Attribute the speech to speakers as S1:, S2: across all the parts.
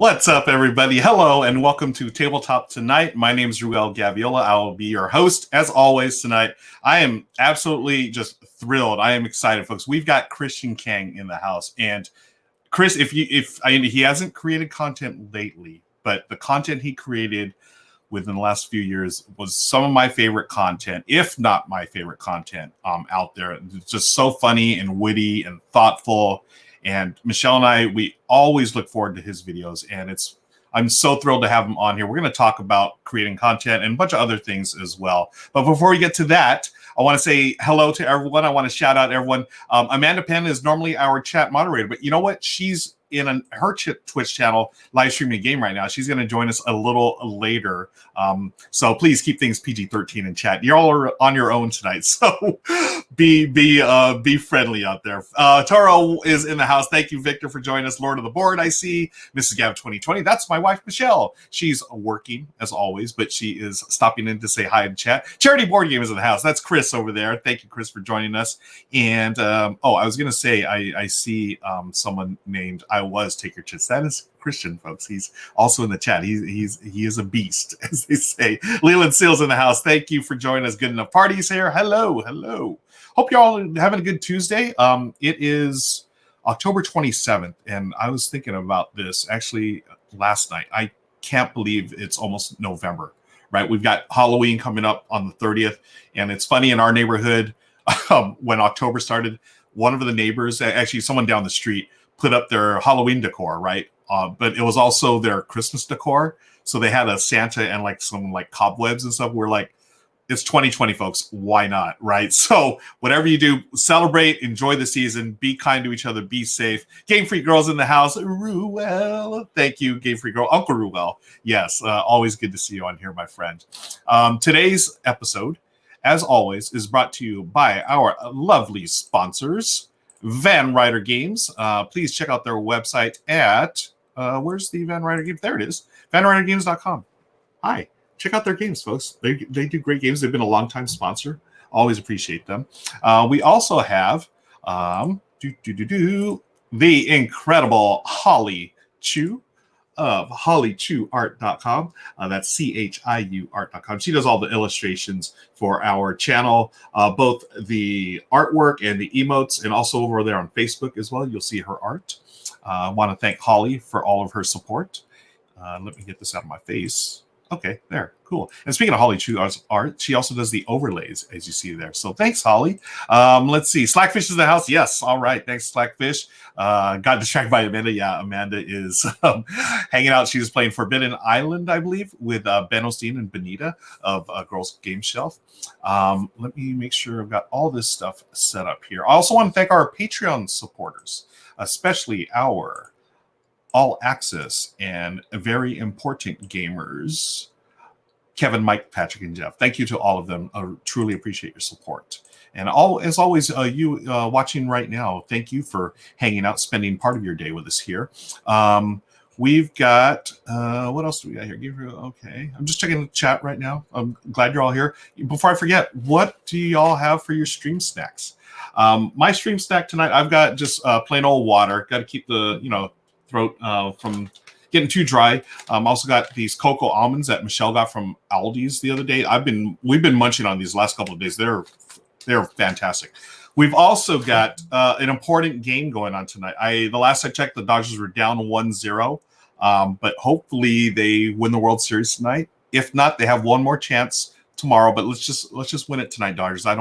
S1: What's up, everybody? Hello, and welcome to Tabletop tonight. My name is Ruel Gaviola. I will be your host, as always, tonight. I am absolutely just thrilled. I am excited, folks. We've got Christian Kang in the house, and Chris, he hasn't created content lately, but the content he created within the last few years was some of my favorite content, if not my favorite content out there. It's just so funny and witty and thoughtful. And Michelle and I, we always look forward to his videos, and I'm so thrilled to have him on here. We're going to talk about creating content and a bunch of other things as well. But before we get to that, I want to say hello to everyone. I want to shout out everyone. Amanda Penn is normally our chat moderator, but you know what? She's in her Twitch channel live streaming a game right now. She's going to join us a little later. So please keep things PG-13 in chat. You're all on your own tonight, so be friendly out there. Toro is in the house. Thank you, Victor, for joining us. Lord of the Board, I see. Mrs. Gav 2020. That's my wife, Michelle. She's working as always, but she is stopping in to say hi in chat. Charity Board Game is in the house. That's Chris over there. Thank you, Chris, for joining us. And I was going to say, I see someone named Take Your Chits. That is Christian, folks. He's also in the chat. He is a beast, as they say. Leland Seals in the house. Thank you for joining us. Good enough parties here. Hello. Hope you're all having a good Tuesday. It is October 27th, and I was thinking about this actually last night. I can't believe it's almost November, right? We've got Halloween coming up on the 30th, and it's funny, in our neighborhood, when October started, one of the neighbors, actually someone down the street, put up their Halloween decor, right? But it was also their Christmas decor. So they had a Santa and some cobwebs and stuff. We're like, it's 2020, folks. Why not, right? So whatever you do, celebrate, enjoy the season, be kind to each other, be safe. Game Freak Girl's in the house. Ruel. Thank you, Game Freak Girl. Uncle Ruel. Yes, always good to see you on here, my friend. Today's episode, as always, is brought to you by our lovely sponsors, Van Ryder Games. Please check out their website at where's the Van Ryder Games? There it is, vanrydergames.com. Hi, check out their games, folks. They do great games. They've been a long-time sponsor. Always appreciate them. We also have the incredible Holly Chu of hollychuart.com. That's CHIU art.com. She does all the illustrations for our channel, both the artwork and the emotes, and also over there on Facebook as well. You'll see her art. I want to thank Holly for all of her support. Let me get this out of my face. Okay, there, cool. And speaking of Holly Chu art, she also does the overlays, as you see there. So thanks, Holly. Let's see. Slackfish is in the house. Yes, all right. Thanks, Slackfish. Got distracted by Amanda. Yeah, Amanda is hanging out. She was playing Forbidden Island, I believe, with Ben Osteen and Benita of Girls Game Shelf. Let me make sure I've got all this stuff set up here. I also want to thank our Patreon supporters, especially our all access and very important gamers, Kevin, Mike, Patrick, and Jeff. Thank you to all of them. I truly appreciate your support. And as always, you watching right now, thank you for hanging out, spending part of your day with us here. We've got, what else do we got here? Okay, I'm just checking the chat right now. I'm glad you're all here. Before I forget, what do y'all have for your stream snacks? My stream snack tonight, I've got just plain old water. Got to keep the, throat from getting too dry. Also got these cocoa almonds that Michelle got from Aldi's the other day. We've been munching on these last couple of days. They're fantastic. We've also got an important game going on tonight. The last I checked, the Dodgers were down 1-0, but hopefully they win the World Series tonight. If not, they have one more chance tomorrow. But let's just win it tonight, Dodgers. I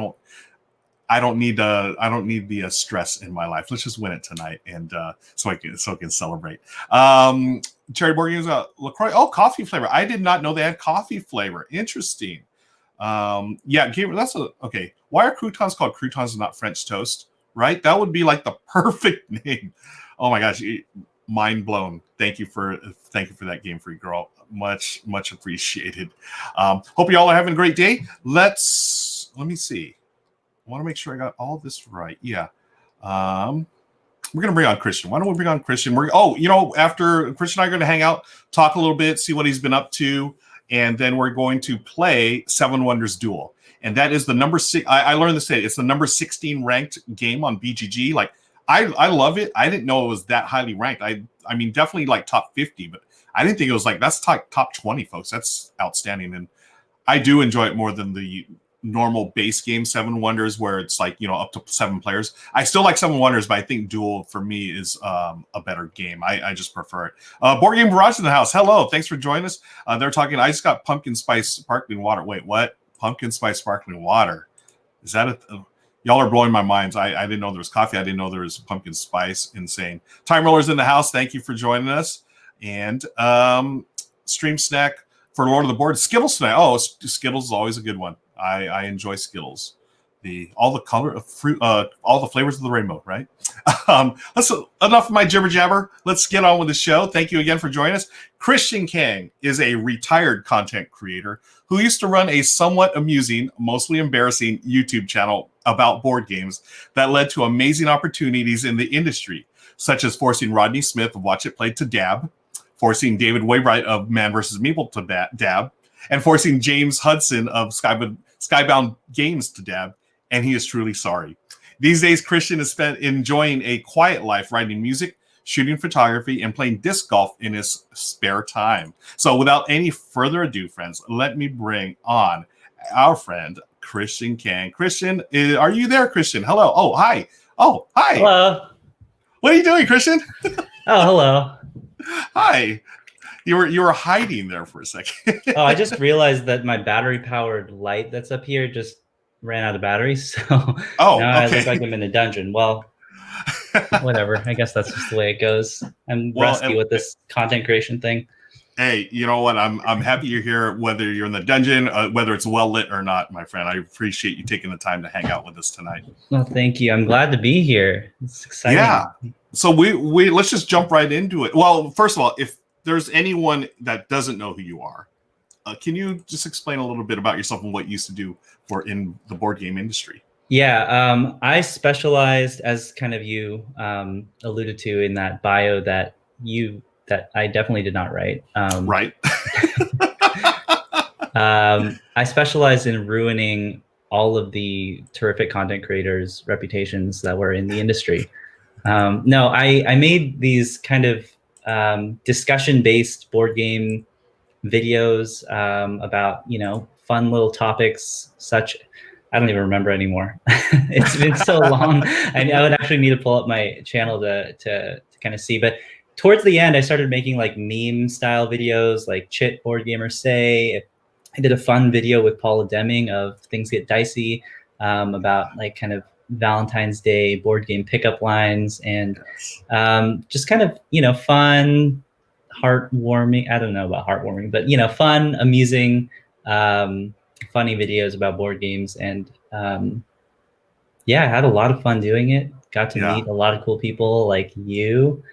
S1: don't need the stress in my life. Let's just win it tonight, and so I can celebrate. Cherry Board Games, LaCroix. Oh, coffee flavor. I did not know they had coffee flavor. Interesting. That's okay. Why are croutons called croutons and not French toast? Right? That would be like the perfect name. Oh my gosh, mind blown. Thank you for that, Game Freak Girl. Much appreciated. Hope you all are having a great day. Let me see. I want to make sure I got all this right. Yeah. We're going to bring on Christian. Why don't we bring on Christian? After Christian and I are going to hang out, talk a little bit, see what he's been up to, and then we're going to play Seven Wonders Duel. And that is the number 6. I learned this today. It's the number 16 ranked game on BGG. I love it. I didn't know it was that highly ranked. I mean, definitely top 50, but I didn't think it was like that's top 20, folks. That's outstanding, and I do enjoy it more than the normal base game Seven Wonders, where it's like, up to 7 players. I still like Seven Wonders, but I think Duel for me is a better game. I just prefer it. Board Game Barrage in the house. Hello, thanks for joining us. They're talking. I just got pumpkin spice sparkling water. Wait, what? Pumpkin spice sparkling water? Is that y'all are blowing my minds. I didn't know there was coffee. I didn't know there was pumpkin spice. Insane. Time Rollers in the house. Thank you for joining us. And Stream Snack for Lord of the Board. Skittles tonight. Oh, Skittles is always a good one. I enjoy Skittles. All the color of fruit, all the flavors of the rainbow, right? Enough of my jibber jabber. Let's get on with the show. Thank you again for joining us. Christian Kang is a retired content creator who used to run a somewhat amusing, mostly embarrassing YouTube channel about board games that led to amazing opportunities in the industry, such as forcing Rodney Smith of Watch It Play to dab, forcing David Waybright of Man vs. Meeple to dab, and forcing James Hudson of Skybound Games to dab, and he is truly sorry. These days, Christian is spent enjoying a quiet life, writing music, shooting photography, and playing disc golf in his spare time. So without any further ado, friends, let me bring on our friend, Christian Kang. Christian, are you there, Christian? Hello. Oh, hi. Oh, hi.
S2: Hello.
S1: What are you doing, Christian?
S2: Oh, hello.
S1: Hi. You were hiding there for a second.
S2: Oh, I just realized that my battery-powered light that's up here just ran out of batteries. So now I look like I'm in a dungeon. Well, whatever. I guess that's just the way it goes. I'm rusty with this content creation thing.
S1: Hey, you know what? I'm happy you're here, whether you're in the dungeon, whether it's well lit or not, my friend. I appreciate you taking the time to hang out with us tonight.
S2: Well, thank you. I'm glad to be here. It's exciting.
S1: Yeah. So we let's just jump right into it. Well, first of all, if there's anyone that doesn't know who you are, can you just explain a little bit about yourself and what you used to do in the board game industry?
S2: Yeah, I specialized, as kind of you alluded to in that bio that I definitely did not write.
S1: Right.
S2: I specialized in ruining all of the terrific content creators' reputations that were in the industry. No, I made these kind of discussion-based board game videos about, fun little topics such. I don't even remember anymore. It's been so long. I would actually need to pull up my channel to kind of see. But towards the end, I started making like meme style videos, like Chit Board Gamers Say. I did a fun video with Paula Deming of Things Get Dicey, about like kind of Valentine's Day board game pickup lines, and just kind of, fun, heartwarming. I don't know about heartwarming, but fun, amusing, funny videos about board games. And I had a lot of fun doing it. Got to meet a lot of cool people like you.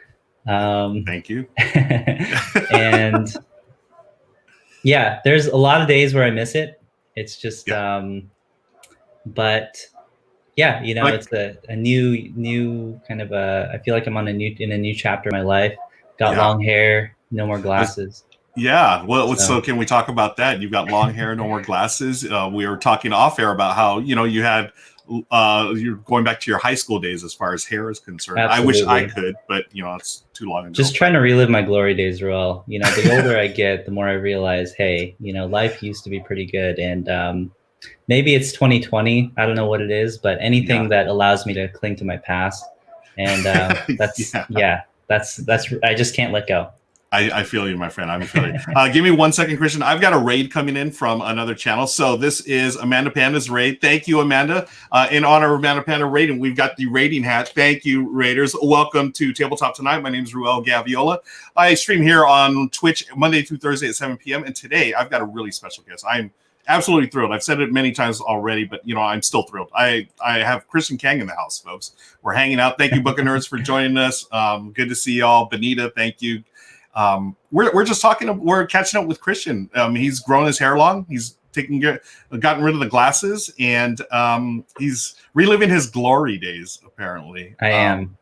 S1: Thank you.
S2: And there's a lot of days where I miss it. It's just but it's a new kind of I feel like I'm in a new chapter of my life. Got long hair, no more glasses.
S1: Yeah. Well, so can we talk about that? You've got long hair, no more glasses. We were talking off air about how, you had, you're going back to your high school days as far as hair is concerned.
S2: Absolutely.
S1: I wish I could, but it's too long ago.
S2: Just trying to relive my glory days, Ruel. The older I get, the more I realize, hey, life used to be pretty good. And maybe it's 2020. I don't know what it is, but anything that allows me to cling to my past. And that's I just can't let go.
S1: I feel you, my friend. I'm feeling you. Give me 1 second, Christian. I've got a raid coming in from another channel. So this is Amanda Panda's raid. Thank you, Amanda. In honor of Amanda Panda raiding, we've got the raiding hat. Thank you, raiders. Welcome to Tabletop Tonight. My name is Ruel Gaviola. I stream here on Twitch Monday through Thursday at 7 p.m. And today I've got a really special guest. I'm absolutely thrilled. I've said it many times already, but I'm still thrilled. I have Christian Kang in the house, folks. We're hanging out. Thank you, Book of Nerds, for joining us. Good to see y'all. Benita, thank you. We're just talking. We're catching up with Christian. He's grown his hair long. He's gotten rid of the glasses, and he's reliving his glory days. Apparently,
S2: I am.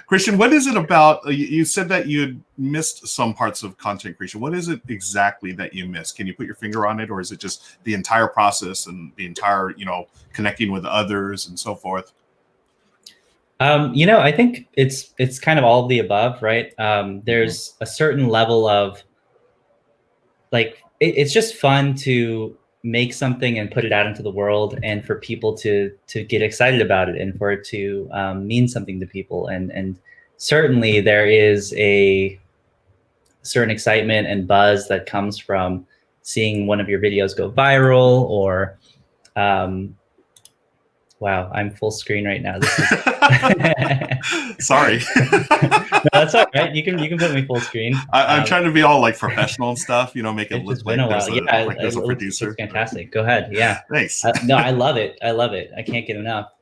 S1: Christian, what is it about? You said that you missed some parts of content creation. What is it exactly that you missed? Can you put your finger on it, or is it just the entire process and the entire, connecting with others and so forth?
S2: I think it's kind of all of the above, right? There's a certain level of like it's just fun to make something and put it out into the world, and for people to get excited about it, and for it to mean something to people, and certainly there is a certain excitement and buzz that comes from seeing one of your videos go viral, or wow, I'm full screen right now. This is
S1: Sorry.
S2: No, that's all right. You can put me full screen.
S1: I'm trying to be all like professional and stuff, make it
S2: It's
S1: look
S2: just
S1: like
S2: been a
S1: there's
S2: while.
S1: a
S2: Yeah,
S1: like there's a
S2: it looks
S1: producer.
S2: fantastic. Go ahead. Yeah.
S1: Thanks.
S2: No, I love it. I love it. I can't get enough.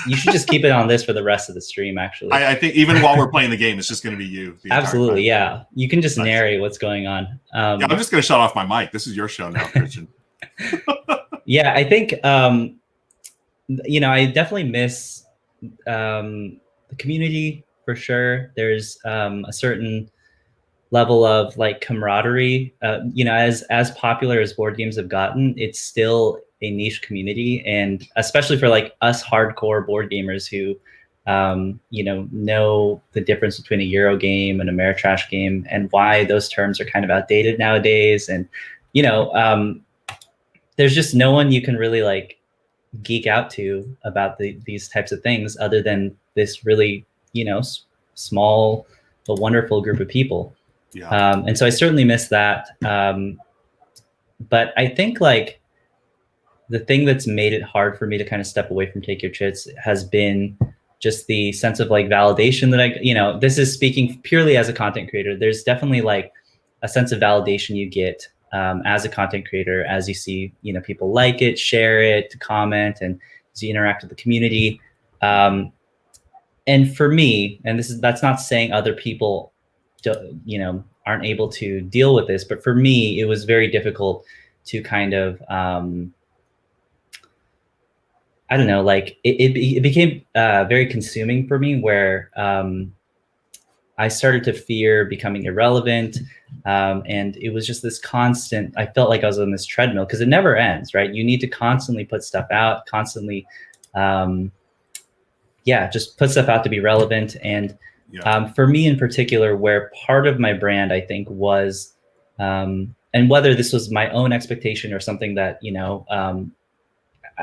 S2: You should just keep it on this for the rest of the stream, actually.
S1: I think even while we're playing the game, it's just going to be you.
S2: Absolutely, yeah. You can just narrate what's going on.
S1: Yeah, I'm just going to shut off my mic. This is your show now, Christian.
S2: Yeah, I think I definitely miss the community for sure. There's a certain level of like camaraderie. As popular as board games have gotten, it's still a niche community, and especially for like us hardcore board gamers who know the difference between a Euro game and a Ameritrash game, and why those terms are kind of outdated nowadays. And there's just no one you can really like geek out to about these types of things other than this really small but wonderful group of people.
S1: Yeah.
S2: And so I certainly miss that. But I think like the thing that's made it hard for me to kind of step away from Take Your Chits has been just the sense of like validation that this is speaking purely as a content creator. There's definitely like a sense of validation you get as a content creator, as you see, people like it, share it, comment, and as you interact with the community. And for me, and that's not saying other people aren't able to deal with this, but for me, it was very difficult to kind of, I don't know, like it became very consuming for me, where I started to fear becoming irrelevant. And it was just this constant, I felt like I was on this treadmill because it never ends, right? You need to constantly put stuff out, constantly, just put stuff out to be relevant. And for me in particular, where part of my brand, I think, was, and whether this was my own expectation or something that,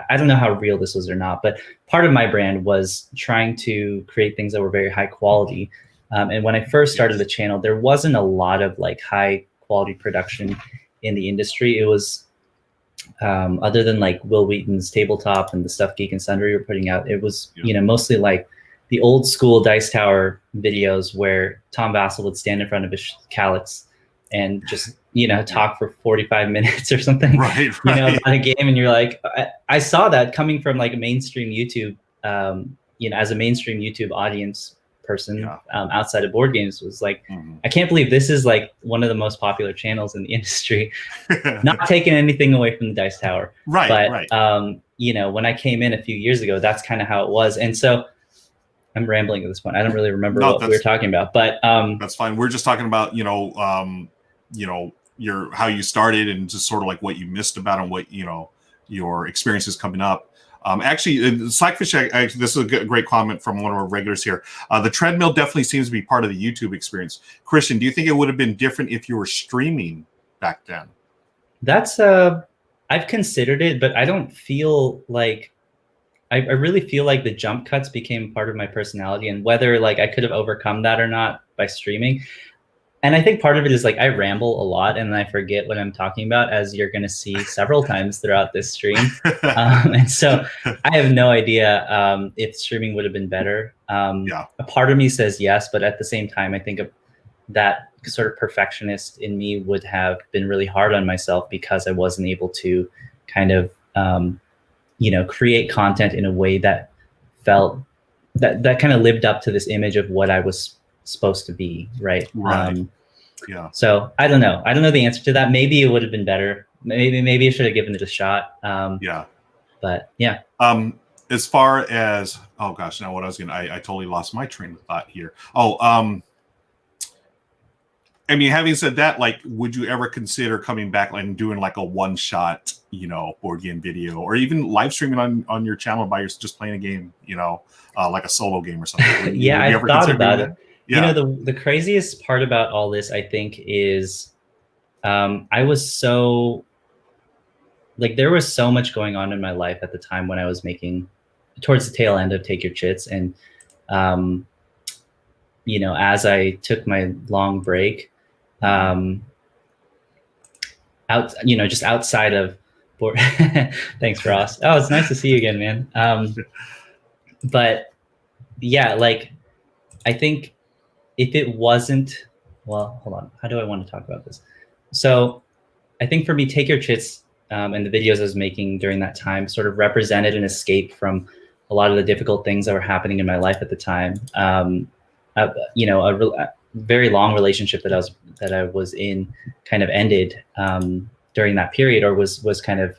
S2: I don't know how real this was or not, but part of my brand was trying to create things that were very high quality. And when I first started the channel, there wasn't a lot of like high quality production in the industry. It was, other than like Will Wheaton's Tabletop and the stuff Geek and Sundry were putting out, it was, mostly like the old school Dice Tower videos where Tom Vassell would stand in front of his calyx and just, talk for 45 minutes or something,
S1: right.
S2: about a game. And you're like, I saw that coming from like a mainstream YouTube, as a mainstream YouTube audience person, outside of board games, was like, I can't believe this is like one of the most popular channels in the industry. Not taking anything away from the Dice Tower.
S1: Right.
S2: But, when I came in a few years ago, that's kind of how it was. And so I'm rambling at this point. I don't really remember what we were talking about, but
S1: that's fine. We're just talking about, how you started and just sort of like what you missed about and what, your experiences coming up. Actually, Slackfish, this is a great comment from one of our regulars here. The treadmill definitely seems to be part of the YouTube experience. Christian, do you think it would have been different if you were streaming back then?
S2: That's I've considered it, but I don't feel like, I really feel like the jump cuts became part of my personality, and whether like I could have overcome that or not by streaming. And I think part of it is like I ramble a lot and I forget what I'm talking about, as you're going to see several times throughout this stream. And so I have no idea if streaming would have been better. A part of me says yes, but at the same time, I think that sort of perfectionist in me would have been really hard on myself because I wasn't able to kind of, create content in a way that felt that kind of lived up to this image of what I was supposed to be, right? So I don't know the answer to that. Maybe it would have been better. Maybe I should have given it a shot. But yeah.
S1: As far as, oh gosh, now what I was gonna, I totally lost my train of thought here. I mean, having said that, like, would you ever consider coming back and doing like a one shot, board game video, or even live streaming on your channel by just playing a game, like a solo game or something? Would
S2: Yeah,
S1: you
S2: I've
S1: ever
S2: thought
S1: consider doing
S2: about it.
S1: that? Yeah.
S2: The craziest part about all this, I think, is I was so like there was so much going on in my life at the time when I was making towards the tail end of Take Your Chits, and um, as I took my long break, just outside of board. Thanks, Ross. Oh, it's nice to see you again, man. But yeah, like I think if it wasn't, well, hold on. How do I want to talk about this? So I think for me, Take Your Chits and the videos I was making during that time sort of represented an escape from a lot of the difficult things that were happening in my life at the time. A very long relationship that I was in kind of ended during that period, or was kind of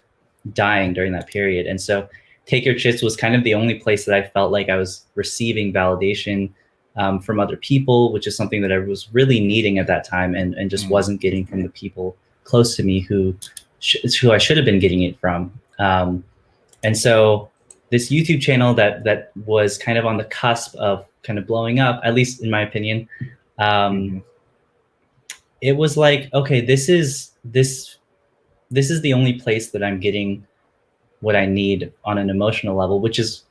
S2: dying during that period. And so Take Your Chits was kind of the only place that I felt like I was receiving validation from other people, which is something that I was really needing at that time, and just wasn't getting from the people close to me who I should have been getting it from. And so this YouTube channel that was kind of on the cusp of kind of blowing up, at least in my opinion, it was like, okay, this is the only place that I'm getting what I need on an emotional level, which is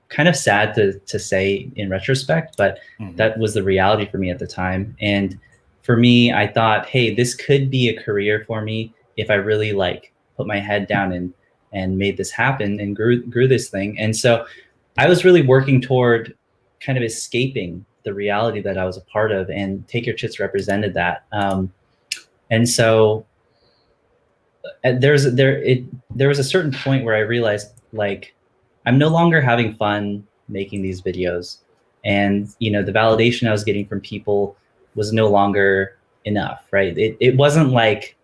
S2: kind of sad to say in retrospect, but that was the reality for me at the time. And for me, I thought, hey, this could be a career for me if I really like put my head down and made this happen and grew this thing. And so I was really working toward kind of escaping the reality that I was a part of, and Take Your Chits represented that. And so there was a certain point where I realized, like, I'm no longer having fun making these videos, and the validation I was getting from people was no longer enough, right? It wasn't like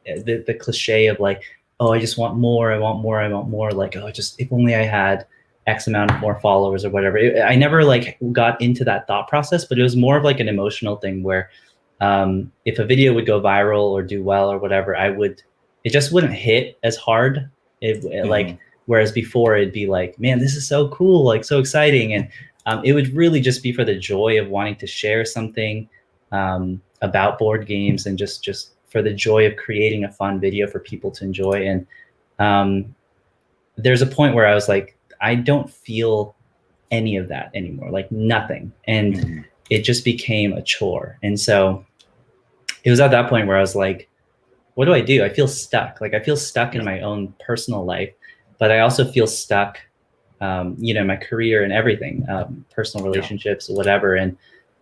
S2: the cliche of like, oh, I just want more, I want more, I want more, like, oh, just if only I had X amount of more followers or whatever. I never like got into that thought process, but it was more of like an emotional thing where if a video would go viral or do well or whatever, it just wouldn't hit as hard. Like, whereas before it'd be like, man, this is so cool, like so exciting. And it would really just be for the joy of wanting to share something about board games, and just for the joy of creating a fun video for people to enjoy. And there's a point where I was like, I don't feel any of that anymore, like nothing. And it just became a chore. And so it was at that point where I was like, what do I do? I feel stuck. Like I feel stuck in my own personal life, but I also feel stuck, in my career and everything, personal relationships, whatever. And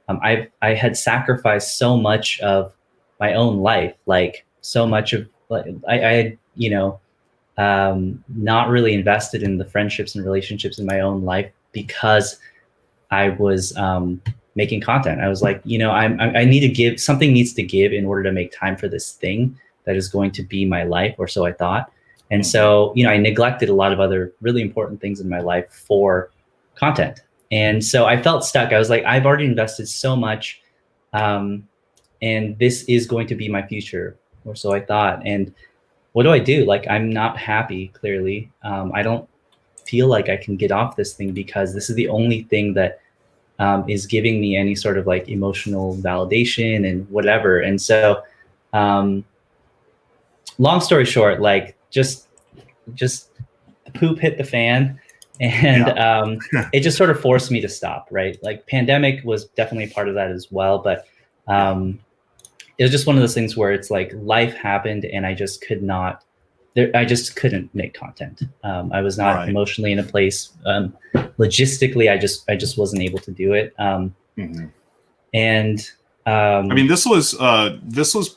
S2: I had sacrificed so much of my own life, like so much of, like, I had, not really invested in the friendships and relationships in my own life because I was making content. I was like, I need to give, something needs to give in order to make time for this thing that is going to be my life, or so I thought. And so, I neglected a lot of other really important things in my life for content. And so I felt stuck. I was like, I've already invested so much, and this is going to be my future, or so I thought. And what do I do? Like, I'm not happy, clearly. I don't feel like I can get off this thing because this is the only thing that is giving me any sort of like emotional validation and whatever. And so, long story short, like just the poop hit the fan, and it just sort of forced me to stop, right? Like pandemic was definitely a part of that as well, but it was just one of those things where it's like life happened and I just could not, I just couldn't make content. I was not emotionally in a place. Logistically, I just wasn't able to do it. And
S1: I mean, this was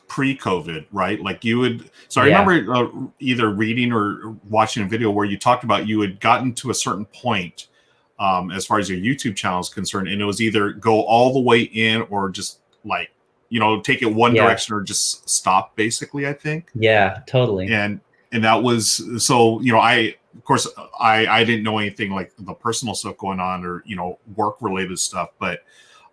S1: pre-COVID, right? Like you would. So I remember either reading or watching a video where you talked about you had gotten to a certain point as far as your YouTube channel is concerned, and it was either go all the way in or just like, take it one direction or just stop, basically, I think.
S2: Yeah, totally.
S1: And that was, so, I didn't know anything like the personal stuff going on or, work related stuff, but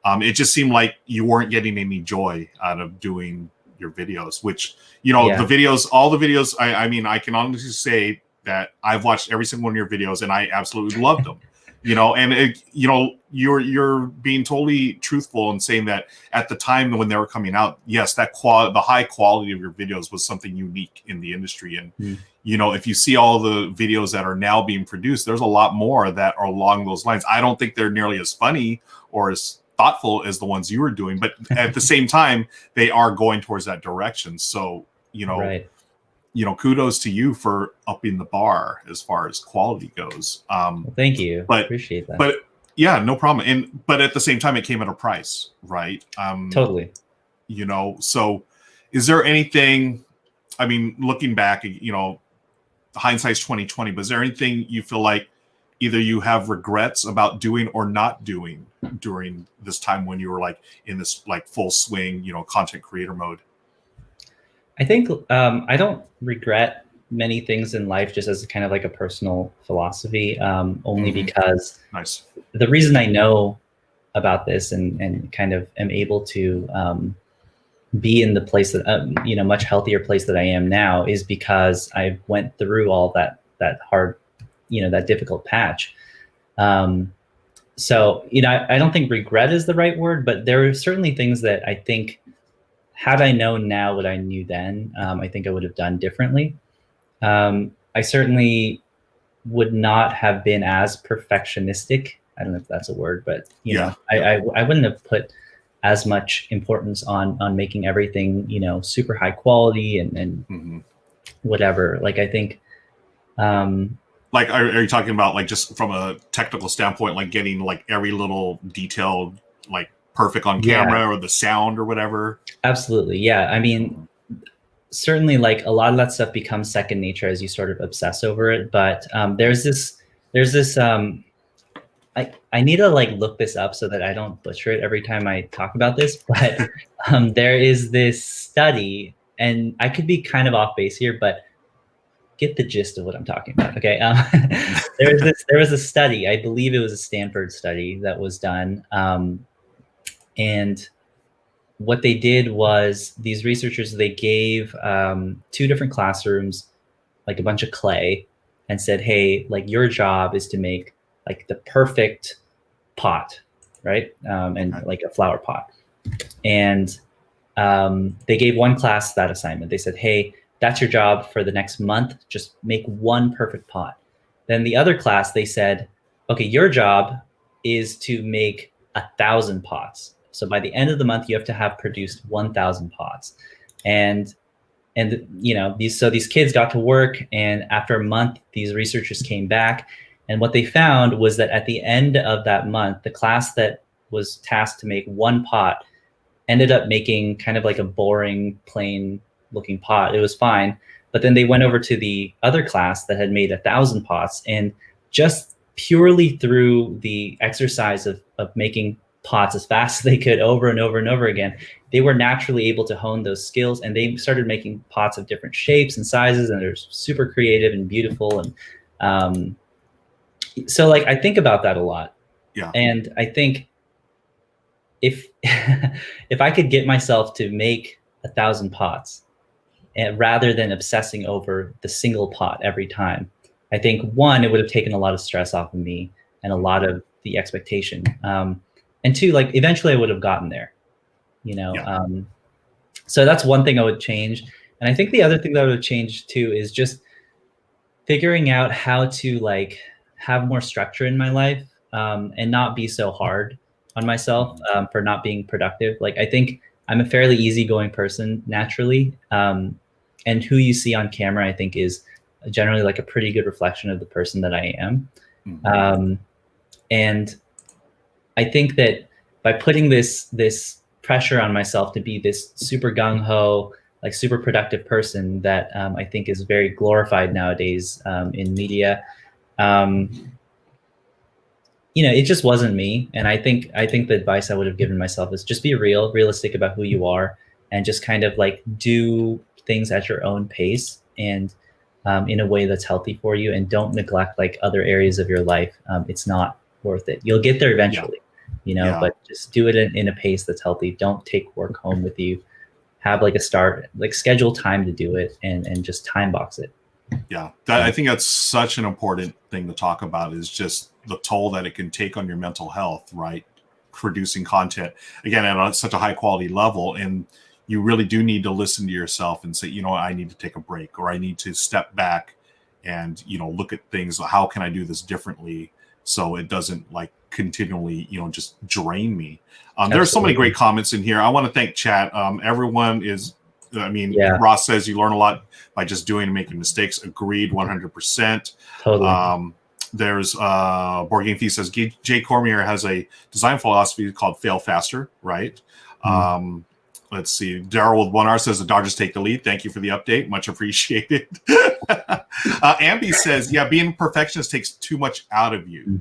S1: It just seemed like you weren't getting any joy out of doing your videos, which, you know,
S2: Yeah.
S1: the videos, all the videos, I mean, I can honestly say that I've watched every single one of your videos and I absolutely loved them. You know, and it, you know, you're being totally truthful and saying that at the time when they were coming out, yes, that the high quality of your videos was something unique in the industry. And you know, if you see all the videos that are now being produced, there's a lot more that are along those lines. I don't think they're nearly as funny or as thoughtful as the ones you were doing, but at the same time, they are going towards that direction. So, you know,
S2: Right.
S1: you know, kudos to you for upping the bar as far as quality goes.
S2: Well, thank you.
S1: But
S2: Appreciate that.
S1: But yeah, no problem. And but at the same time, it came at a price, right?
S2: Totally.
S1: You know, so is there anything? I mean, looking back, you know, hindsight's 2020. But is there anything you feel like either you have regrets about doing or not doing during this time when you were like in this like full swing, you know, content creator mode?
S2: I think I don't regret many things in life, just as kind of like a personal philosophy, only because
S1: Nice.
S2: the reason I know about this and kind of am able to be in the place that, you know, much healthier place that I am now is because I went through all that hard, you know, that difficult patch. So, you know, I don't think regret is the right word, but there are certainly things that I think, had I known now what I knew then, I think I would have done differently. I certainly would not have been as perfectionistic. I don't know if that's a word, but you know, I wouldn't have put as much importance on making everything, you know, super high quality and whatever. Like, I think,
S1: like, are you talking about like just from a technical standpoint, like getting like every little detail like perfect on camera or the sound or whatever? Absolutely.
S2: Yeah. I mean, certainly like a lot of that stuff becomes second nature as you sort of obsess over it. But there's this I need to like look this up so that I don't butcher it every time I talk about this. But there is this study, and I could be kind of off base here, but get the gist of what I'm talking about. Okay. There was a study, I believe it was a Stanford study that was done. And what they did was these researchers, they gave 2 different classrooms like a bunch of clay and said, hey, like your job is to make like the perfect pot, right? And like a flower pot. And they gave one class that assignment. They said, hey, that's your job for the next month. Just make one perfect pot. Then the other class, they said, okay, your job is to make 1,000 pots. So by the end of the month, you have to have produced 1,000 pots. And you know, these kids got to work, and after a month, these researchers came back, and what they found was that at the end of that month, the class that was tasked to make one pot ended up making kind of like a boring, plain looking pot. It was fine. But then they went over to the other class that had made 1,000 pots, and just purely through the exercise of making pots as fast as they could over and over and over again, they were naturally able to hone those skills, and they started making pots of different shapes and sizes, and they're super creative and beautiful. And so like, I think about that a lot.
S1: Yeah.
S2: And I think if if I could get myself to make 1,000 pots, and rather than obsessing over the single pot every time, I think one, it would have taken a lot of stress off of me and a lot of the expectation. And two, like eventually I would have gotten there, you know?
S1: Yeah.
S2: So that's one thing I would change. And I think the other thing that I would change too is just figuring out how to like have more structure in my life, and not be so hard on myself for not being productive. Like, I think I'm a fairly easygoing person naturally. And who you see on camera, I think, is generally like a pretty good reflection of the person that I am. And I think that by putting this pressure on myself to be this super gung-ho, like super productive person that I think is very glorified nowadays in media, you know, it just wasn't me. And I think the advice I would have given myself is just be realistic about who you are, and just kind of like do things at your own pace and in a way that's healthy for you, and don't neglect like other areas of your life. It's not worth it. You'll get there eventually, but just do it in a pace that's healthy. Don't take work home with you. Have like a start, like schedule time to do it, and just time box it.
S1: Yeah, I think that's such an important thing to talk about, is just the toll that it can take on your mental health, right? Producing content, again, at such a high quality level. And you really do need to listen to yourself and say, I need to take a break, or I need to step back and, look at things. How can I do this differently so it doesn't like continually, just drain me? There's so many great comments in here. I want to thank chat. Everyone is, Ross says you learn a lot by just doing and making mistakes. Agreed, 100%.
S2: Totally.
S1: There's Board Thief says Jay Cormier has a design philosophy called fail faster, right? Let's see. Daryl with 1R says the Dodgers take the lead. Thank you for the update. Much appreciated. Ambi says, being a perfectionist takes too much out of you,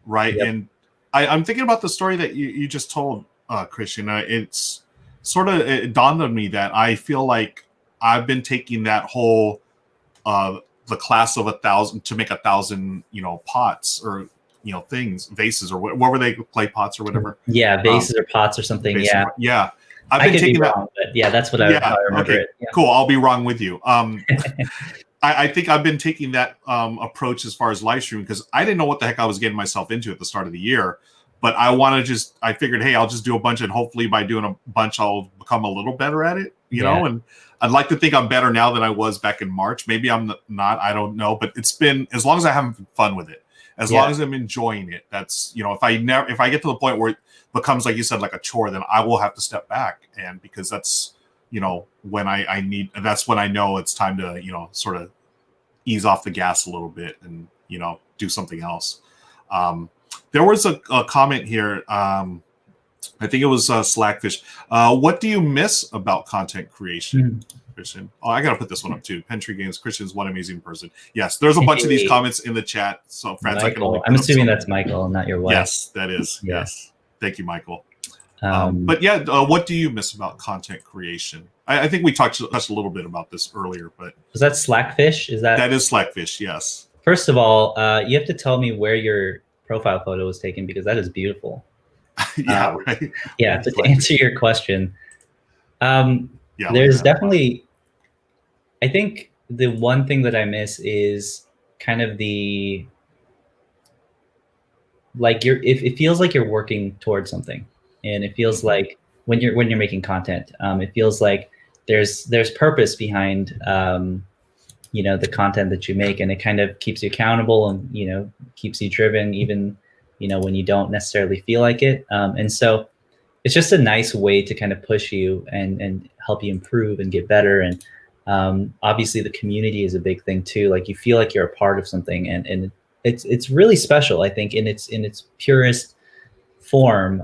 S1: right? Yep. And I'm thinking about the story that you just told, Christian. It's sort of, it dawned on me that I feel like I've been taking that whole the class of 1,000 to make 1,000 pots or things, vases, or what were they, clay pots or whatever.
S2: Vases or pots or something.
S1: I've been taking that,
S2: but that's what I remember.
S1: Okay, cool. I'll be wrong with you. I think I've been taking that approach as far as live streaming, because I didn't know what the heck I was getting myself into at the start of the year. But I figured, hey, I'll just do a bunch, and hopefully by doing a bunch, I'll become a little better at it, you know? And I'd like to think I'm better now than I was back in March. Maybe I'm not, I don't know. But it's been, as long as I'm having fun with it, as long as I'm enjoying it, that's, if I get to the point where it becomes, like you said, like a chore, then I will have to step back. And because that's, when I need, that's when I know it's time to, sort of ease off the gas a little bit and, do something else. There was a comment here. I think it was Slackfish. What do you miss about content creation, Christian? Oh, I got to put this one up too. Pentry Games, Christian's one amazing person. Yes, there's a bunch of these comments in the chat. So, friends,
S2: I'm assuming that's Michael, not your wife.
S1: Yes, that is. Yeah. Yes. Thank you, Michael. What do you miss about content creation? I think we touched a little bit about this earlier, but
S2: was that Slackfish?
S1: That is Slackfish? Yes.
S2: First of all, you have to tell me where your profile photo was taken, because that is beautiful.
S1: Right.
S2: Yeah, to answer your question, there's definitely, I think the one thing that I miss is kind of the, like, it feels like you're working towards something, and it feels like when you're making content, it feels like there's purpose behind the content that you make, and it kind of keeps you accountable and keeps you driven, even when you don't necessarily feel like it. And so it's just a nice way to kind of push you and help you improve and get better. And obviously the community is a big thing too. Like, you feel like you're a part of something, and it's really special, I think, in its purest form.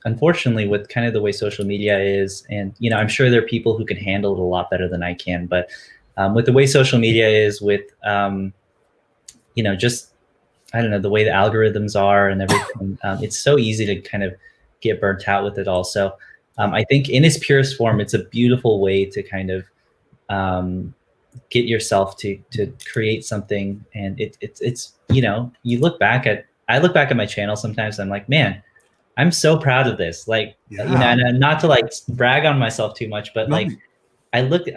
S2: Unfortunately, with kind of the way social media is, and I'm sure there are people who can handle it a lot better than I can, but with the way social media is, with just, I don't know, the way the algorithms are and everything, it's so easy to kind of get burnt out with it all. So I think in its purest form, it's a beautiful way to kind of get yourself to create something. And it's you look back at, I look back at my channel sometimes, I'm like, man, I'm so proud of this. Like, and not to like brag on myself too much, but like, I looked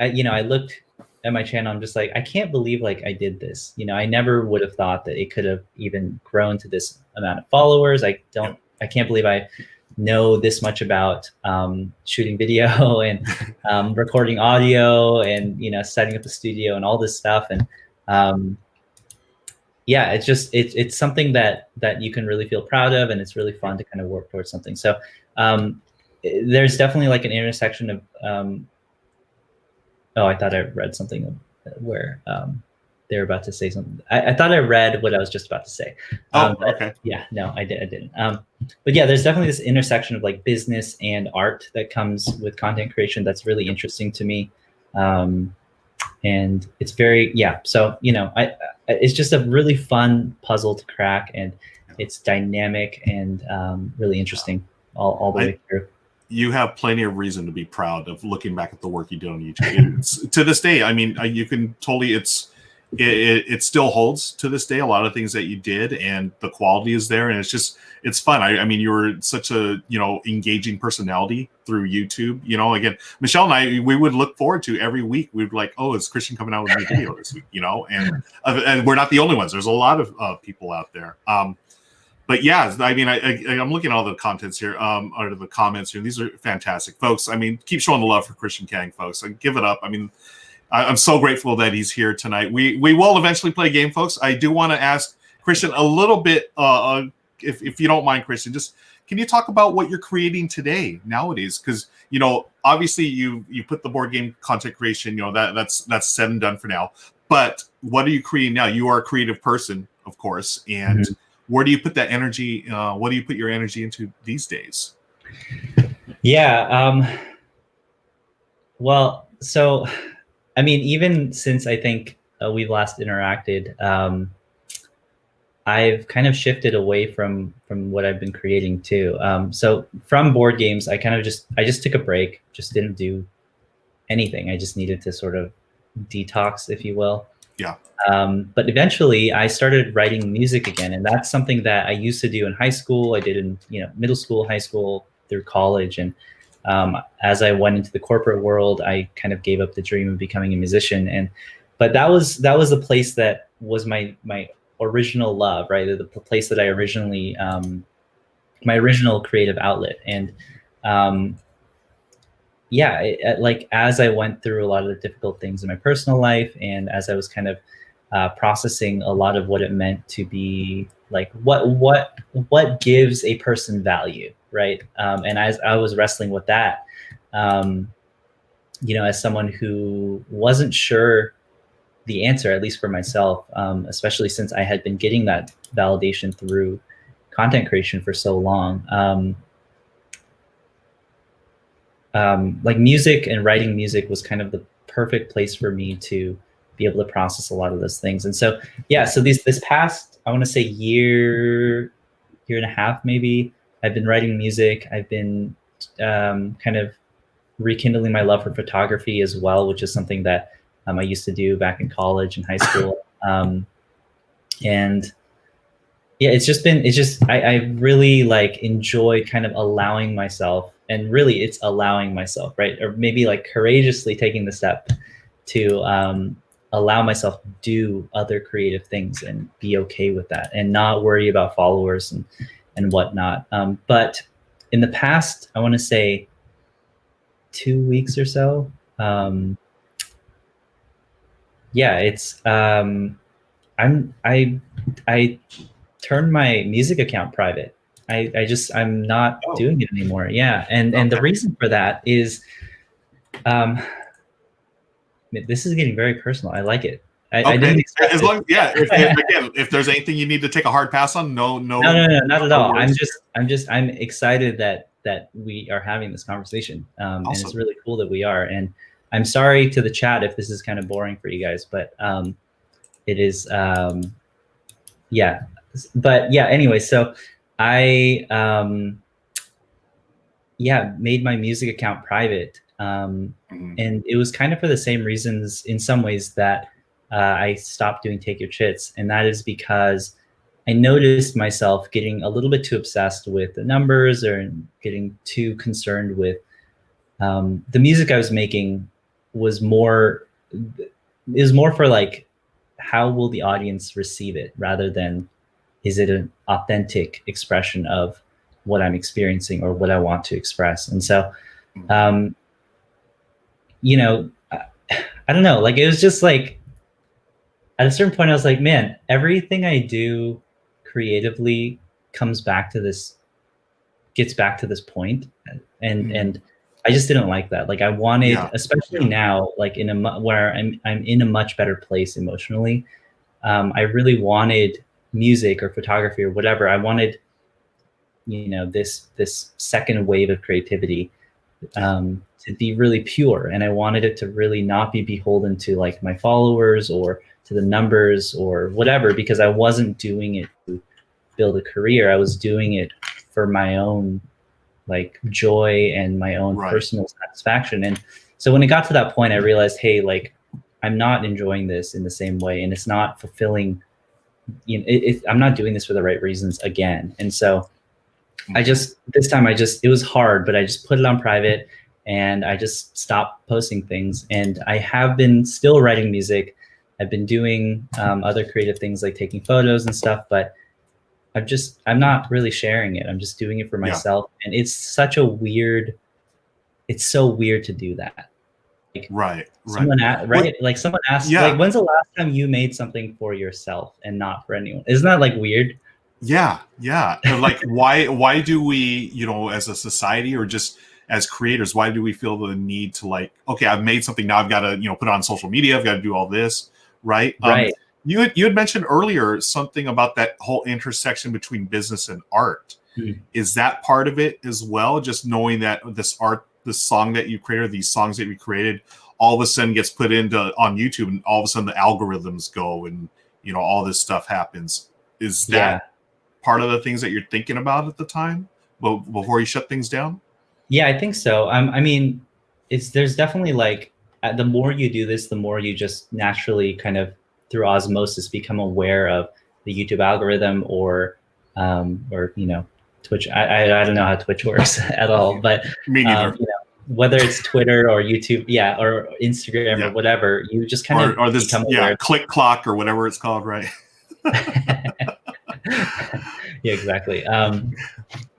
S2: at my channel, I'm just like, I can't believe like I did this. I never would have thought that it could have even grown to this amount of followers. I can't believe I know this much about shooting video and recording audio and setting up a studio and all this stuff. And it's just it's something that you can really feel proud of, and it's really fun to kind of work towards something. So there's definitely like an intersection of I thought I read something where they were about to say something. I thought I read what I was just about to say.
S1: Okay.
S2: Yeah, no, I didn't. But yeah, there's definitely this intersection of like business and art that comes with content creation that's really interesting to me. And it's very, so, it's just a really fun puzzle to crack, and it's dynamic and really interesting all the way through.
S1: You have plenty of reason to be proud of looking back at the work you did on YouTube. To this day, I mean, you can totally, it still holds to this day. A lot of things that you did, and the quality is there, and it's fun. I mean, you're such a engaging personality through YouTube. Again, Michelle and I, we would look forward to every week. We'd be like, oh, is Christian coming out with a new video this week? And we're not the only ones. There's a lot of people out there. But yeah, I mean, I'm looking at all the contents here, or the comments here. And these are fantastic, folks. I mean, keep showing the love for Christian Kang, folks. And give it up. I mean, I'm so grateful that he's here tonight. We will eventually play a game, folks. I do want to ask Christian a little bit, if you don't mind, Christian, just can you talk about what you're creating today nowadays? Because obviously you put the board game content creation, that's said and done for now. But what are you creating now? You are a creative person, of course, and where do you put that energy? What do you put your energy into these days?
S2: Yeah. Well, so. I mean, even since I think we've last interacted, I've kind of shifted away from what I've been creating too. So from board games, I just took a break, just didn't do anything. I just needed to sort of detox, if you will.
S1: Yeah.
S2: But eventually I started writing music again. And that's something that I used to do in high school. I did in middle school, high school, through college. And as I went into the corporate world, I kind of gave up the dream of becoming a musician. But that was the place that was my original love, right? The place that I originally, my original creative outlet. And like as I went through a lot of the difficult things in my personal life, and as I was kind of processing a lot of what it meant to be like, what gives a person value, right? And as I was wrestling with that, as someone who wasn't sure the answer, at least for myself, especially since I had been getting that validation through content creation for so long, like music and writing music was kind of the perfect place for me to be able to process a lot of those things. And so, so this past, I want to say year and a half, maybe, I've been writing music. I've been kind of rekindling my love for photography as well, which is something that I used to do back in college and high school. And I really like enjoy kind of allowing myself, and really it's allowing myself, right? Or maybe like courageously taking the step to allow myself to do other creative things and be okay with that and not worry about followers and whatnot. But in the past, I want to say 2 weeks or so, it's I turned my music account private. I'm not doing it anymore. Yeah. And the reason for that is, this is getting very personal. I like it. I didn't expect
S1: as long, if there's anything you need to take a hard pass on, no,
S2: not at all. I'm excited that we are having this conversation. Awesome. And it's really cool that we are. And I'm sorry to the chat if this is kind of boring for you guys, but it is, anyway, so I made my music account private. And it was kind of for the same reasons in some ways that I stopped doing Take Your Chits. And that is because I noticed myself getting a little bit too obsessed with the numbers or getting too concerned with the music I was making was more for like, how will the audience receive it rather than is it an authentic expression of what I'm experiencing or what I want to express. And so, I don't know, like, it was just like, at a certain point I was like, man, everything I do creatively gets back to this point. And I just didn't like that. Like I wanted, especially now, like where I'm in a much better place emotionally. I really wanted music or photography or whatever. I wanted, this second wave of creativity to be really pure. And I wanted it to really not be beholden to like my followers or to the numbers or whatever, because I wasn't doing it to build a career. I was doing it for my own like joy and my own personal satisfaction. And so when it got to that point, I realized, hey, like I'm not enjoying this in the same way, and it's not fulfilling. You know, I'm not doing this for the right reasons again. And so this time it was hard, but I just put it on private and I just stopped posting things. And I have been still writing music. I've been doing other creative things like taking photos and stuff, but I'm not really sharing it. I'm just doing it for myself. And it's so weird to do that. Like,
S1: right.
S2: Someone like someone asked, like, when's the last time you made something for yourself and not for anyone? Isn't that like weird?
S1: Yeah. Like, why do we, as a society or just as creators, why do we feel the need to, like, okay, I've made something, now I've got to, put it on social media, I've got to do all this, right?
S2: Right.
S1: You had mentioned earlier something about that whole intersection between business and art. Is that part of it as well? Just knowing that this song that you created, these songs that you created, all of a sudden gets put on YouTube, and all of a sudden the algorithms go, and all this stuff happens. Is that part of the things that you're thinking about at the time, before you shut things down?
S2: Yeah, I think so. I mean, there's definitely, like, the more you do this, the more you just naturally kind of through osmosis become aware of the YouTube algorithm or Twitch. I don't know how Twitch works at all, but
S1: me neither.
S2: Whether it's Twitter or YouTube, or Instagram or whatever, you just kind of become aware.
S1: Click Clock or whatever it's called, right?
S2: Yeah, exactly.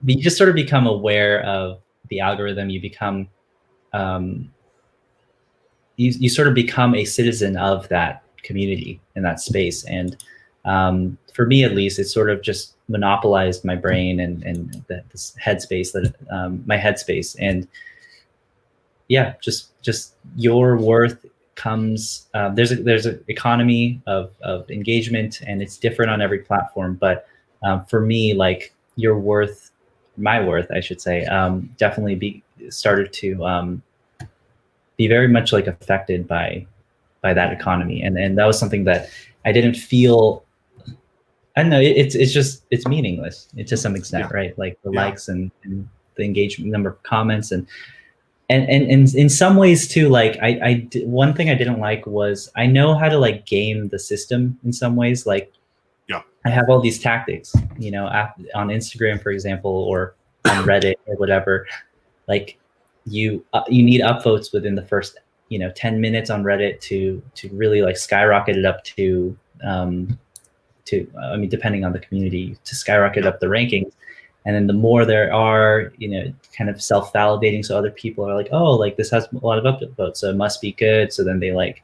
S2: You just sort of become aware of the algorithm. You become you sort of become a citizen of that community in that space. And for me, at least, it sort of just monopolized my brain and this headspace, my headspace. And yeah, just your worth comes, there's an economy of engagement, and it's different on every platform. But for me, like, my worth, I should say, definitely started to be very much like affected by that economy. And that was something that I didn't feel. I don't know, it's meaningless to some extent, right? Like the likes and the engagement, number of comments, and in some ways too, like one thing I didn't like was, I know how to, like, game the system in some ways. Like, I have all these tactics, on Instagram, for example, or on Reddit or whatever. Like, you need upvotes within the first 10 minutes on Reddit to really, like, skyrocket it up to I mean, depending on the community, to skyrocket up the rankings. And then the more there are, kind of self-validating, so other people are like, oh, like, this has a lot of upvotes, so it must be good. So then they, like,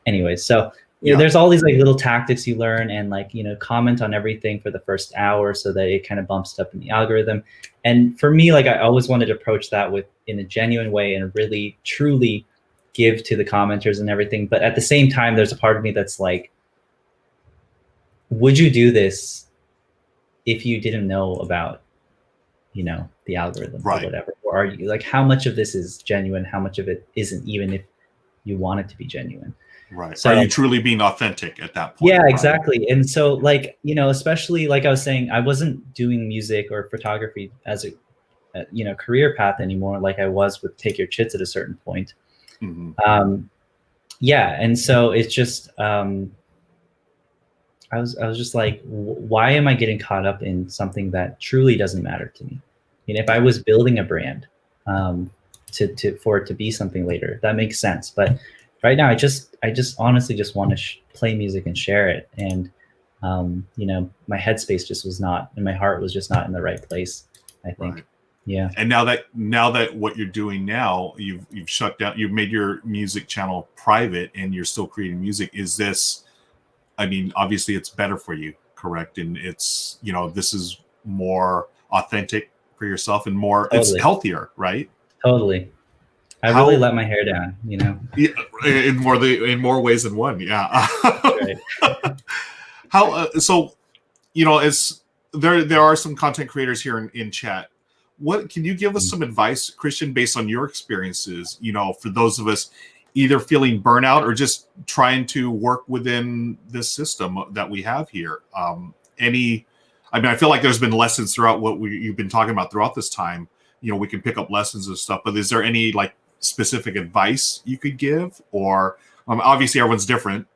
S2: anyways, so there's all these, like, little tactics you learn, and, like, comment on everything for the first hour so that it kind of bumps up in the algorithm. And for me, like, I always wanted to approach that in a genuine way and really truly give to the commenters and everything. But at the same time, there's a part of me that's like, would you do this if you didn't know about, the algorithm or whatever? Or are you, like, how much of this is genuine? How much of it isn't, even if you want it to be genuine?
S1: Right. So, are you truly being authentic at that point?
S2: Yeah, exactly. And so, like, especially, like I was saying, I wasn't doing music or photography as a career path anymore, like I was with Take Your Chits at a certain point. And so it's just, I was just like, why am I getting caught up in something that truly doesn't matter to me? If I was building a brand for it to be something later, that makes sense. But right now, I just honestly just want to play music and share it. And my headspace just was not, and my heart was just not in the right place, I think. Right. Yeah.
S1: And now that what you're doing now, you've shut down, you've made your music channel private, and you're still creating music. Is this, I mean, obviously it's better for you, correct? And it's, this is more authentic for yourself and more, it's healthier, right?
S2: Totally. I really let my hair down,
S1: Yeah, in more ways than one. Yeah.
S2: Right.
S1: So, it's there are some content creators here in chat. What can you give us some advice, Christian, based on your experiences, for those of us either feeling burnout or just trying to work within this system that we have here? I feel like there's been lessons throughout what you've been talking about throughout this time. We can pick up lessons and stuff, but is there any, like, specific advice you could give, or Obviously, everyone's different,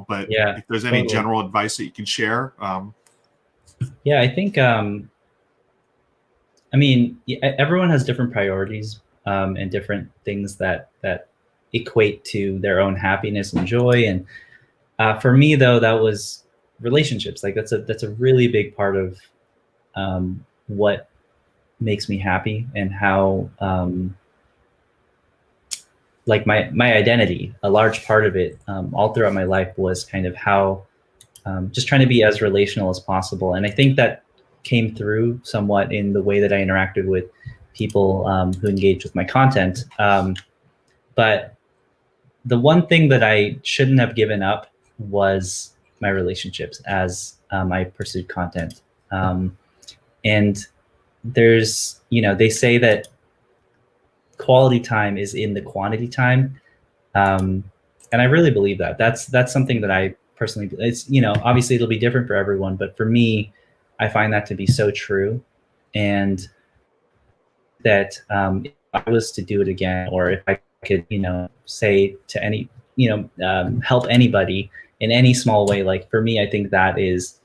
S1: but
S2: Yeah,
S1: if there's any
S2: totally.
S1: general advice that you can share.
S2: Yeah, I think I mean, everyone has different priorities and different things that equate to their own happiness and joy. And for me, though, that was relationships. Like that's a really big part of what makes me happy and how like my identity. A large part of it, all throughout my life, was kind of how just trying to be as relational as possible. And I think that came through somewhat in the way that I interacted with people who engaged with my content. But the one thing that I shouldn't have given up was my relationships as I pursued content. And there's, they say that quality time is in the quantity time. And I really believe that. That's something that I personally, it's, obviously it'll be different for everyone, but for me, I find that to be so true. And that if I was to do it again, or if I could, say to any, help anybody in any small way, like for me, I think that is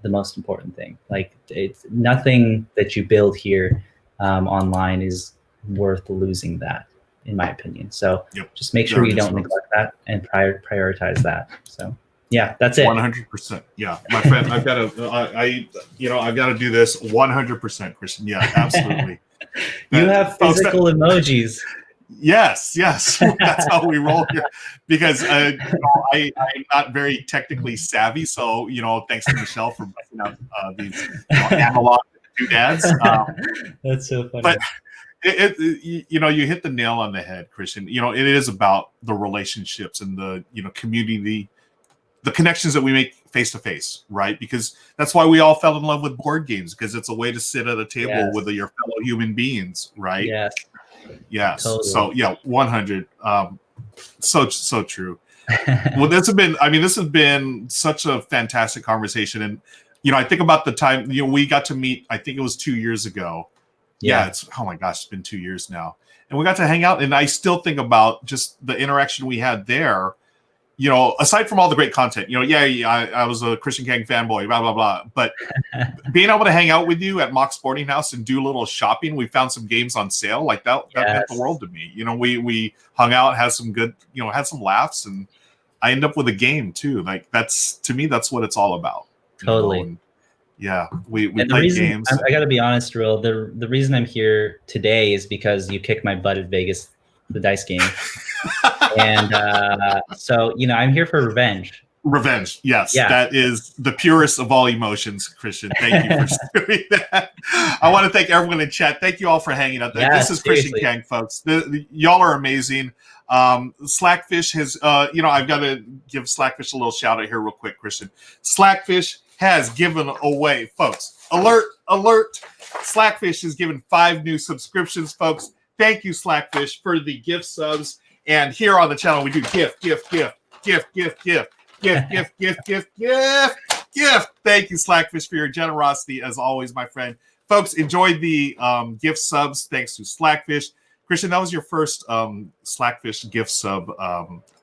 S2: the most important thing. Like it's nothing that you build here online is worth losing that, in my opinion. So
S1: Yep.
S2: just make sure you don't neglect that and prioritize that. So yeah, that's it.
S1: 100%. Yeah, my friend, I've got to, I've got to do this 100%, Christian. Yeah, absolutely.
S2: You have physical emojis.
S1: Yes, that's how we roll here. Because I'm not very technically savvy, so thanks to Michelle for busting out these analog doodads.
S2: That's so funny.
S1: But you hit the nail on the head, Christian. It is about the relationships and the community, the connections that we make face to face, right? Because that's why we all fell in love with board games, because it's a way to sit at a table with your fellow human beings, right? Yes. Totally. So yeah, 100. So true. Well, this has been such a fantastic conversation, and I think about the time we got to meet. I think it was 2 years ago. Yeah, it's oh my gosh, it's been 2 years now, and we got to hang out. And I still think about just the interaction we had there. Aside from all the great content, I was a Christian Kang fanboy, blah, blah, blah. But being able to hang out with you at Mock's Boarding House and do a little shopping, we found some games on sale. Like that meant the world to me. We hung out, had some good, had some laughs, and I end up with a game too. Like to me, that's what it's all about.
S2: Totally.
S1: And, yeah, we play games.
S2: I got to be honest, Real. The reason I'm here today is because you kicked my butt at Vegas, the dice game. And so I'm here for revenge.
S1: Revenge, yes. Yeah. That is the purest of all emotions, Christian. Thank you for doing that. I want to thank everyone in chat. Thank you all for hanging out. Yeah, this is seriously. Christian Kang, folks. Y'all are amazing. Slackfish has, I've got to give Slackfish a little shout out here real quick, Christian. Slackfish has given away, folks. Alert. Slackfish has given 5 new subscriptions, folks. Thank you, Slackfish, for the gift subs. And here on the channel, we do gift. Thank you, Slackfish, for your generosity, as always, my friend. Folks, enjoy the gift subs. Thanks to Slackfish. Christian, that was your first Slackfish gift sub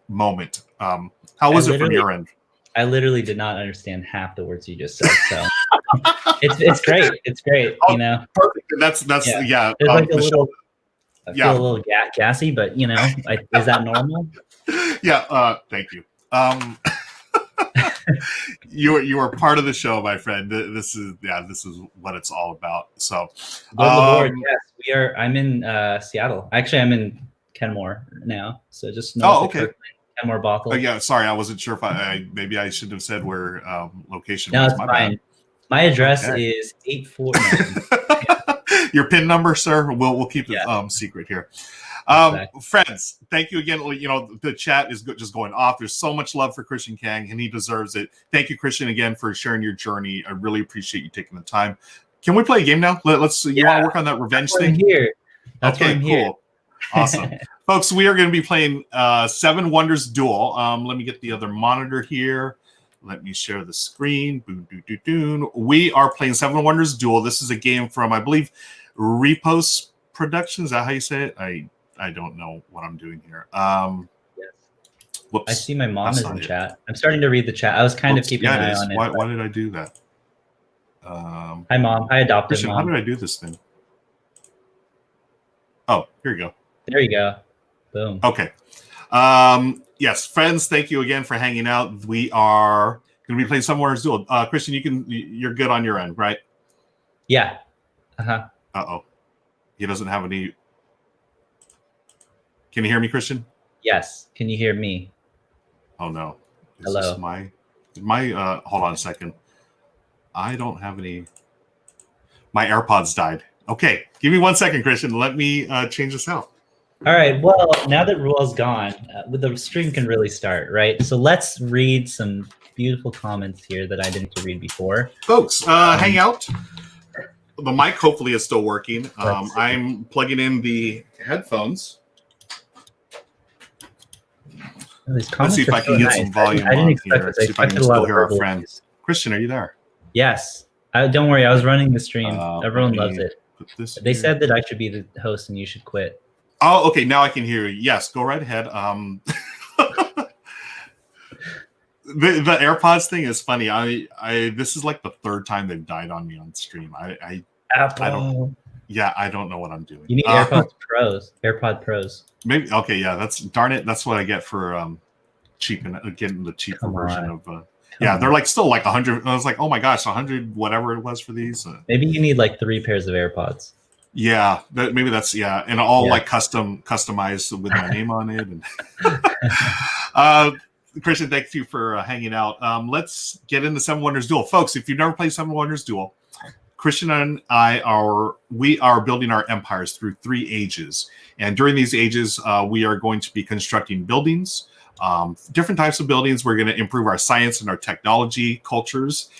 S1: moment. How was it from your end?
S2: I literally did not understand half the words you just said. So it's great. It's great.
S1: Perfect. That's yeah.
S2: There's like a little. I feel a little gassy, but is that normal?
S1: Yeah. Thank you. You are part of the show, my friend. This is what it's all about. So,
S2: yes, we are. I'm in Seattle. Actually, I'm in Kenmore now. So just
S1: okay.
S2: Kenmore Bothell.
S1: Oh yeah, sorry, I wasn't sure if I maybe I should have said where location.
S2: No,
S1: was.
S2: it's fine. Bad. My address is 849.
S1: Your PIN number, sir. We'll keep it secret here. Exactly. Friends, thank you again. The chat is just going off. There's so much love for Christian Kang, and he deserves it. Thank you, Christian, again for sharing your journey. I really appreciate you taking the time. Can we play a game now? Let's. You want to work on that revenge thing?
S2: Here. That's
S1: okay, cool.
S2: Here.
S1: Awesome. Folks, we are going to be playing 7 Wonders Duel. Let me get the other monitor here. Let me share the screen. Boom, doo, doo, doo. We are playing 7 Wonders Duel. This is a game from, I believe, Repos Productions. Is that how you say it? I don't know what I'm doing here.
S2: Yes.
S1: Whoops.
S2: I see my mom
S1: That's
S2: is
S1: not
S2: in
S1: it.
S2: chat. I'm starting to read the chat. I was kind of
S1: Whoops.
S2: keeping
S1: Yeah,
S2: an
S1: it
S2: eye
S1: is.
S2: on it.
S1: Why did I do that?
S2: Hi, Mom. Hi, adoptive
S1: Christian, how
S2: mom.
S1: did I do this thing? Oh, here you go.
S2: There you go. Boom.
S1: Okay. Yes, friends, thank you again for hanging out. We are going to be playing some Wonders Duel. Christian, you're good on your end, right?
S2: Yeah. Uh-huh.
S1: Uh-oh. He doesn't have any. Can you hear me, Christian?
S2: Yes. Can you hear me?
S1: Oh no. Is
S2: Hello.
S1: this my hold on a second. I don't have any. My AirPods died. Okay. Give me 1 second, Christian. Let me change this out.
S2: All right. Well, now that Ruel's gone, the stream can really start, right? So let's read some beautiful comments here that I didn't get to read before.
S1: Folks, hang out. The mic hopefully is still working. I'm plugging in the headphones. Let's see if I can get some volume on here. See if I can still hear our friends. Christian, are you there?
S2: Yes. Don't worry. I was running the stream. Everyone loves it. They said that I should be the host and you should quit.
S1: Oh, okay. Now I can hear you. Yes, go right ahead. The AirPods thing is funny. This is like the third time they've died on me on stream.
S2: Apple.
S1: I don't know what I'm doing.
S2: You need AirPod Pros.
S1: Maybe okay, yeah. That's what I get for getting the cheaper version of. They're like still like 100. I was like, oh my gosh, 100 whatever it was for these.
S2: Maybe you need like 3 pairs of AirPods.
S1: Yeah, maybe that's and all like customized with my name on it. And Christian, thank you for hanging out. Let's get into Seven Wonders Duel, folks. If you've never played Seven Wonders Duel, Christian and I are building our empires through 3 ages, and during these ages, we are going to be constructing buildings. Different types of buildings. We're going to improve our science and our technology cultures.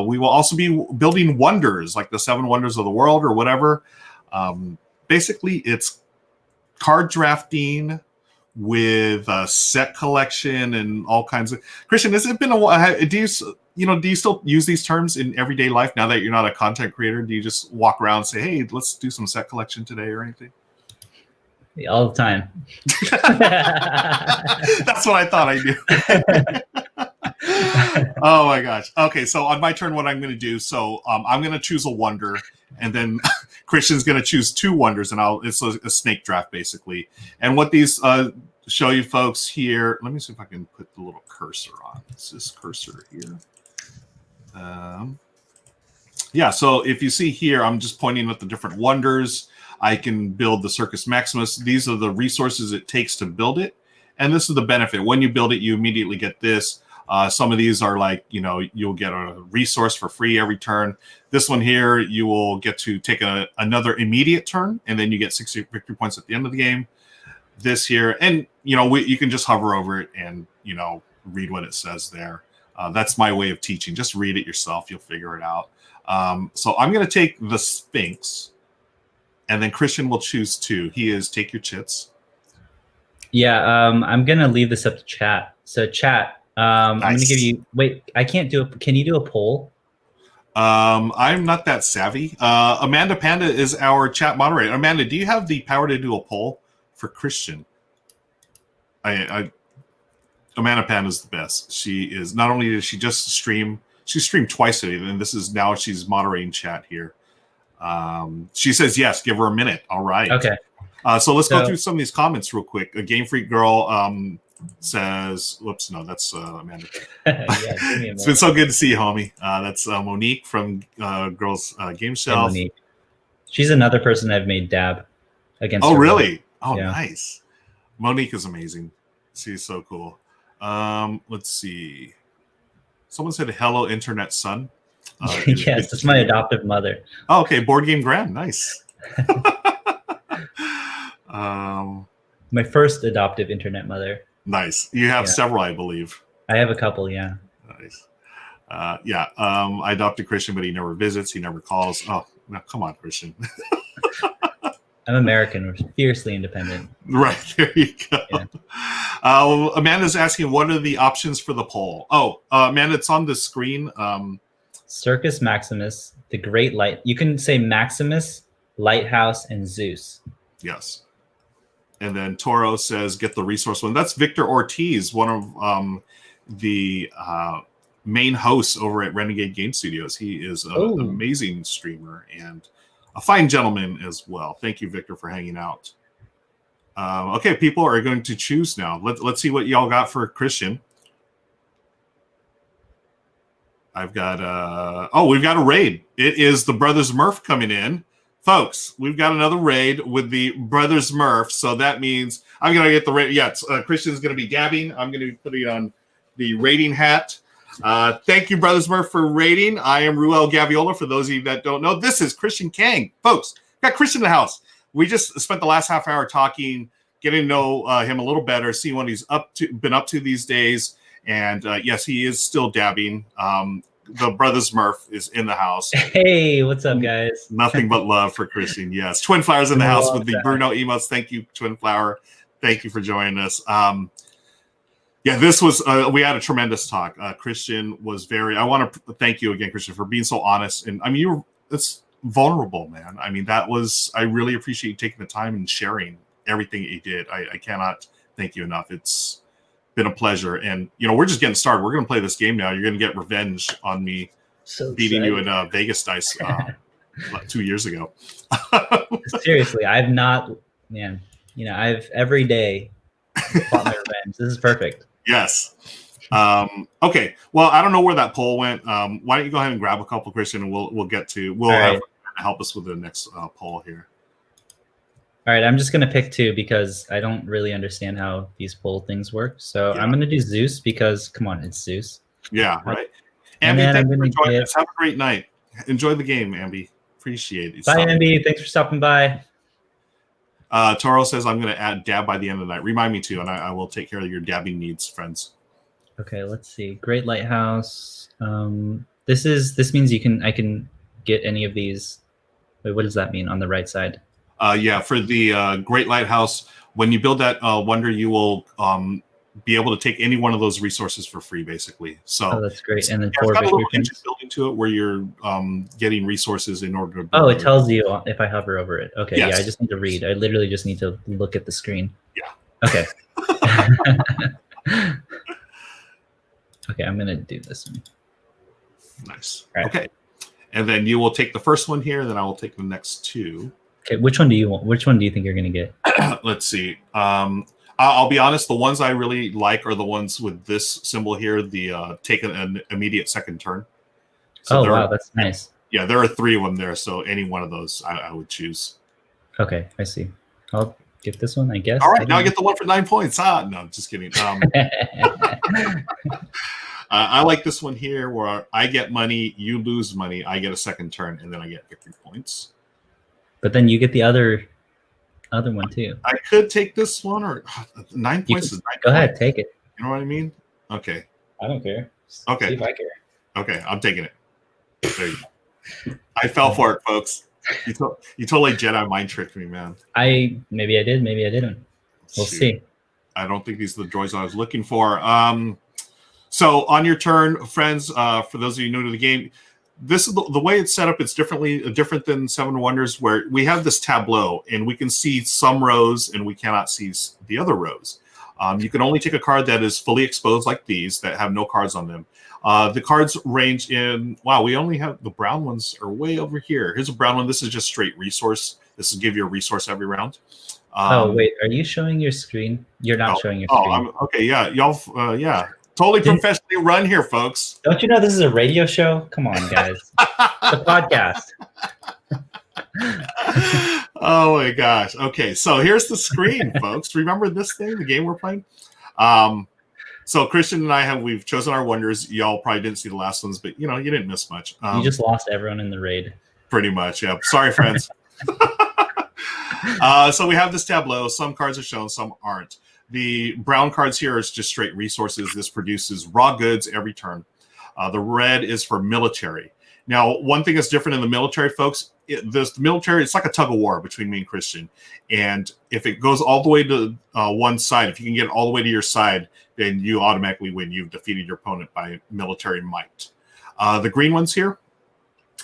S1: We will also be building wonders like the 7 wonders of the world or whatever. Basically, it's card drafting with a set collection and all kinds of. Christian, has it been a while? Do you still use these terms in everyday life now that you're not a content creator? Do you just walk around and say, "Hey, let's do some set collection today" or anything?
S2: All the time.
S1: That's what I thought I knew. Oh my gosh. Okay, so on my turn, what I'm going to do, I'm going to choose a wonder, and then Christian's going to choose 2 wonders, and it's a snake draft basically. And what these show you folks here, let me see if I can put the little cursor on. It's this cursor here. So if you see here, I'm just pointing at the different wonders. I can build the Circus Maximus. These are the resources it takes to build it. And this is the benefit. When you build it, you immediately get this. Some of these are like, you'll get a resource for free every turn. This one here, you will get to take another immediate turn, and then you get 60 victory points at the end of the game. This here, and, you can just hover over it and, read what it says there. That's my way of teaching. Just read it yourself. You'll figure it out. So I'm going to take the Sphinx. And then Christian will choose 2. He is take your chits.
S2: Yeah, I'm gonna leave this up to chat. So chat, nice. I'm gonna give you. Wait, I can't do it. Can you do a poll?
S1: I'm not that savvy. Amanda Panda is our chat moderator. Amanda, do you have the power to do a poll for Christian? Amanda Panda is the best. She is not only did she just stream. She streamed twice today, and she's moderating chat here. She says yes. Give her a minute. All right.
S2: Okay.
S1: So let's go through some of these comments real quick. A Game Freak Girl says, "Whoops, no, that's Amanda." It's been so good to see you, homie. That's Monique from Girls Game Shelf.
S2: Hey, she's another person I've made dab against.
S1: Oh, really? Oh, yeah. Nice. Monique is amazing. She's so cool. Let's see. Someone said, "Hello, Internet Son."
S2: Yes, it's my adoptive mother.
S1: Oh, okay. Board Game Grand. Nice.
S2: My first adoptive internet mother.
S1: Nice. You have several, I believe.
S2: I have a couple, yeah.
S1: Nice. I adopted Christian, but he never visits. He never calls. Oh, no, come on, Christian.
S2: I'm American. We're fiercely independent.
S1: Right. There you go. Yeah. Amanda's asking, what are the options for the poll? Oh, Amanda, it's on the screen.
S2: Circus Maximus, the Great Light. You can say Maximus, Lighthouse, and Zeus.
S1: Yes. And then Toro says, get the resource one. That's Victor Ortiz, one of the main hosts over at Renegade Game Studios. He is an amazing streamer and a fine gentleman as well. Thank you, Victor, for hanging out. Okay, people are going to choose now. Let's see what y'all got for Christian. I've got we've got a raid. It is the Brothers Murph coming in. Folks, we've got another raid with the Brothers Murph. So that means I'm going to get the raid. Yeah, Christian's going to be dabbing. I'm going to be putting on the raiding hat. Thank you, Brothers Murph, for raiding. I am Ruel Gaviola. For those of you that don't know, this is Christian Kang. Folks, got Christian in the house. We just spent the last half hour talking, getting to know him a little better, seeing what he's been up to these days. And yes, he is still dabbing. The Brothers Murph is in the house.
S2: Hey, what's up, guys?
S1: Nothing but love for Christian. Yes, Twin Flower's in the house with the Bruno emotes. Thank you, Twin Flower. Thank you for joining us. Yeah, this was we had a tremendous talk. Christian was I want to thank you again, Christian, for being so honest. And I mean, it's vulnerable, man. I mean, I really appreciate you taking the time and sharing everything you did. I cannot thank you enough. It's been a pleasure. And, we're just getting started. We're going to play this game now. You're going to get revenge on me beating you in Vegas Dice 2 years ago.
S2: Seriously, I've not, man, I've every day fought my revenge. This is perfect.
S1: Yes. Okay. Well, I don't know where that poll went. Why don't you go ahead and grab a couple, Christian, and we'll have help us with the next poll here.
S2: All right, I'm just going to pick two because I don't really understand how these poll things work. So I'm going to do Zeus because, come on, it's Zeus.
S1: Yeah, right. Ambi, thanks for joining us. Have a great night. Enjoy the game, Ambi. Appreciate it.
S2: Bye, Ambi. Thanks for stopping by.
S1: Toro says, I'm going to add dab by the end of the night. Remind me to, and I will take care of your dabbing needs, friends.
S2: Okay, let's see. Great Lighthouse. This means I can get any of these. Wait, what does that mean on the right side?
S1: Yeah, for the Great Lighthouse, when you build that wonder, you will be able to take any one of those resources for free, basically. So
S2: that's great. And then
S1: it's got a little engine building to it where you're getting resources in order to build
S2: it tells you if I hover over it. Okay,
S1: yes.
S2: Yeah, I just need to read. I literally just need to look at the screen.
S1: Yeah.
S2: Okay. Okay, I'm going to do this one.
S1: Nice.
S2: Right.
S1: Okay. And then you will take the first one here, and then I will take the next two.
S2: Okay, which one do you want? Which one do you think you're going to get?
S1: Let's see. I'll be honest. The ones I really like are the ones with this symbol here. The take an immediate second turn.
S2: So wow, that's nice.
S1: Yeah, there are 3 of them there. So any one of those I would choose.
S2: Okay, I see. I'll get this one, I guess.
S1: All right, now I get the one for 9 points. No, just kidding. I like this one here where I get money, you lose money, I get a second turn, and then I get victory points.
S2: But then you get the other one too.
S1: I could take this one, or 9 points is 9
S2: Go ahead, take it.
S1: You know what I mean? Okay.
S2: I don't care.
S1: Okay.
S2: See if I care.
S1: Okay, I'm taking it. There you go. I fell for it, folks. You totally Jedi mind tricked me, man.
S2: Maybe I did, maybe I didn't. We'll see.
S1: I don't think these are the droids I was looking for. So on your turn, friends, for those of you new to the game, this is the way it's set up. It's different than Seven Wonders, where we have this tableau and we can see some rows and we cannot see the other rows. You can only take a card that is fully exposed, like these, that have no cards on them. The cards range in, wow, we only have the brown ones are way over here. Here's a brown one. This is just straight resource. This will give you a resource every round.
S2: Wait, are you showing your screen? You're not showing your screen.
S1: Okay, yeah, y'all, yeah. Totally professionally run here, folks.
S2: Don't you know this is a radio show? Come on, guys. It's a podcast.
S1: Oh my gosh. Okay, so here's the screen, folks. Remember this thing, the game we're playing? So Christian and we've chosen our wonders. Y'all probably didn't see the last ones, but you didn't miss much.
S2: You just lost everyone in the raid.
S1: Pretty much, yeah. Sorry, friends. So we have this tableau. Some cards are shown, some aren't. The brown cards here is just straight resources. This produces raw goods every turn. The red is for military. Now, one thing that's different in the military, folks, the military, it's like a tug of war between me and Christian. And if it goes all the way to one side, if you can get all the way to your side, then you automatically win. You've defeated your opponent by military might. The green ones here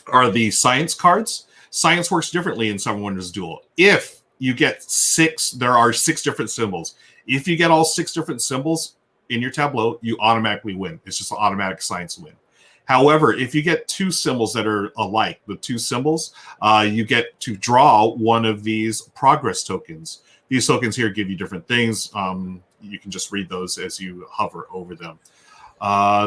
S1: are the science cards. Science works differently in Seven Wonders Duel. If you get 6. There are 6 different symbols. If you get all 6 different symbols in your tableau, you automatically win. It's just an automatic science win. However, if you get 2 symbols that are alike, the 2 symbols, you get to draw one of these progress tokens. These tokens here give you different things. You can just read those as you hover over them.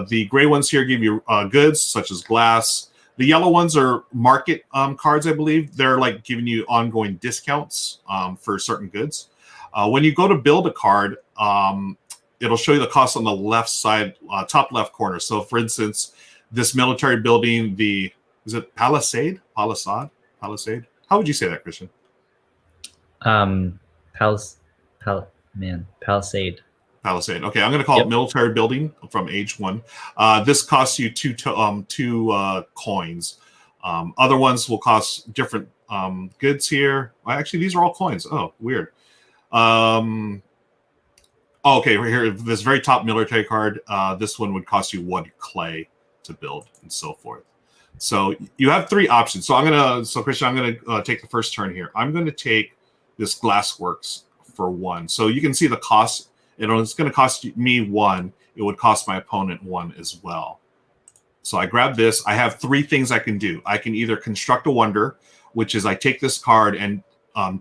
S1: The gray ones here give you goods such as glass. The yellow ones are market cards, I believe. They're like giving you ongoing discounts for certain goods. When you go to build a card, it'll show you the cost on the left side, top left corner. So, for instance, this military building, is it Palisade? Palisade? How would you say that, Christian?
S2: Palisade.
S1: Palisade. Okay, I'm going to call it military building from age 1. This costs you 2 coins. Other ones will cost different goods here. Well, actually, these are all coins. Oh, weird. Okay, right here, this very top military card. This one would cost you 1 clay to build and so forth. So you have 3 options. So Christian, I'm gonna take the first turn here. I'm going to take this Glassworks for 1. So you can see the cost. It's going to cost me 1. It would cost my opponent 1 as well. So I grab this. I have 3 things I can do. I can either construct a wonder, which is I take this card and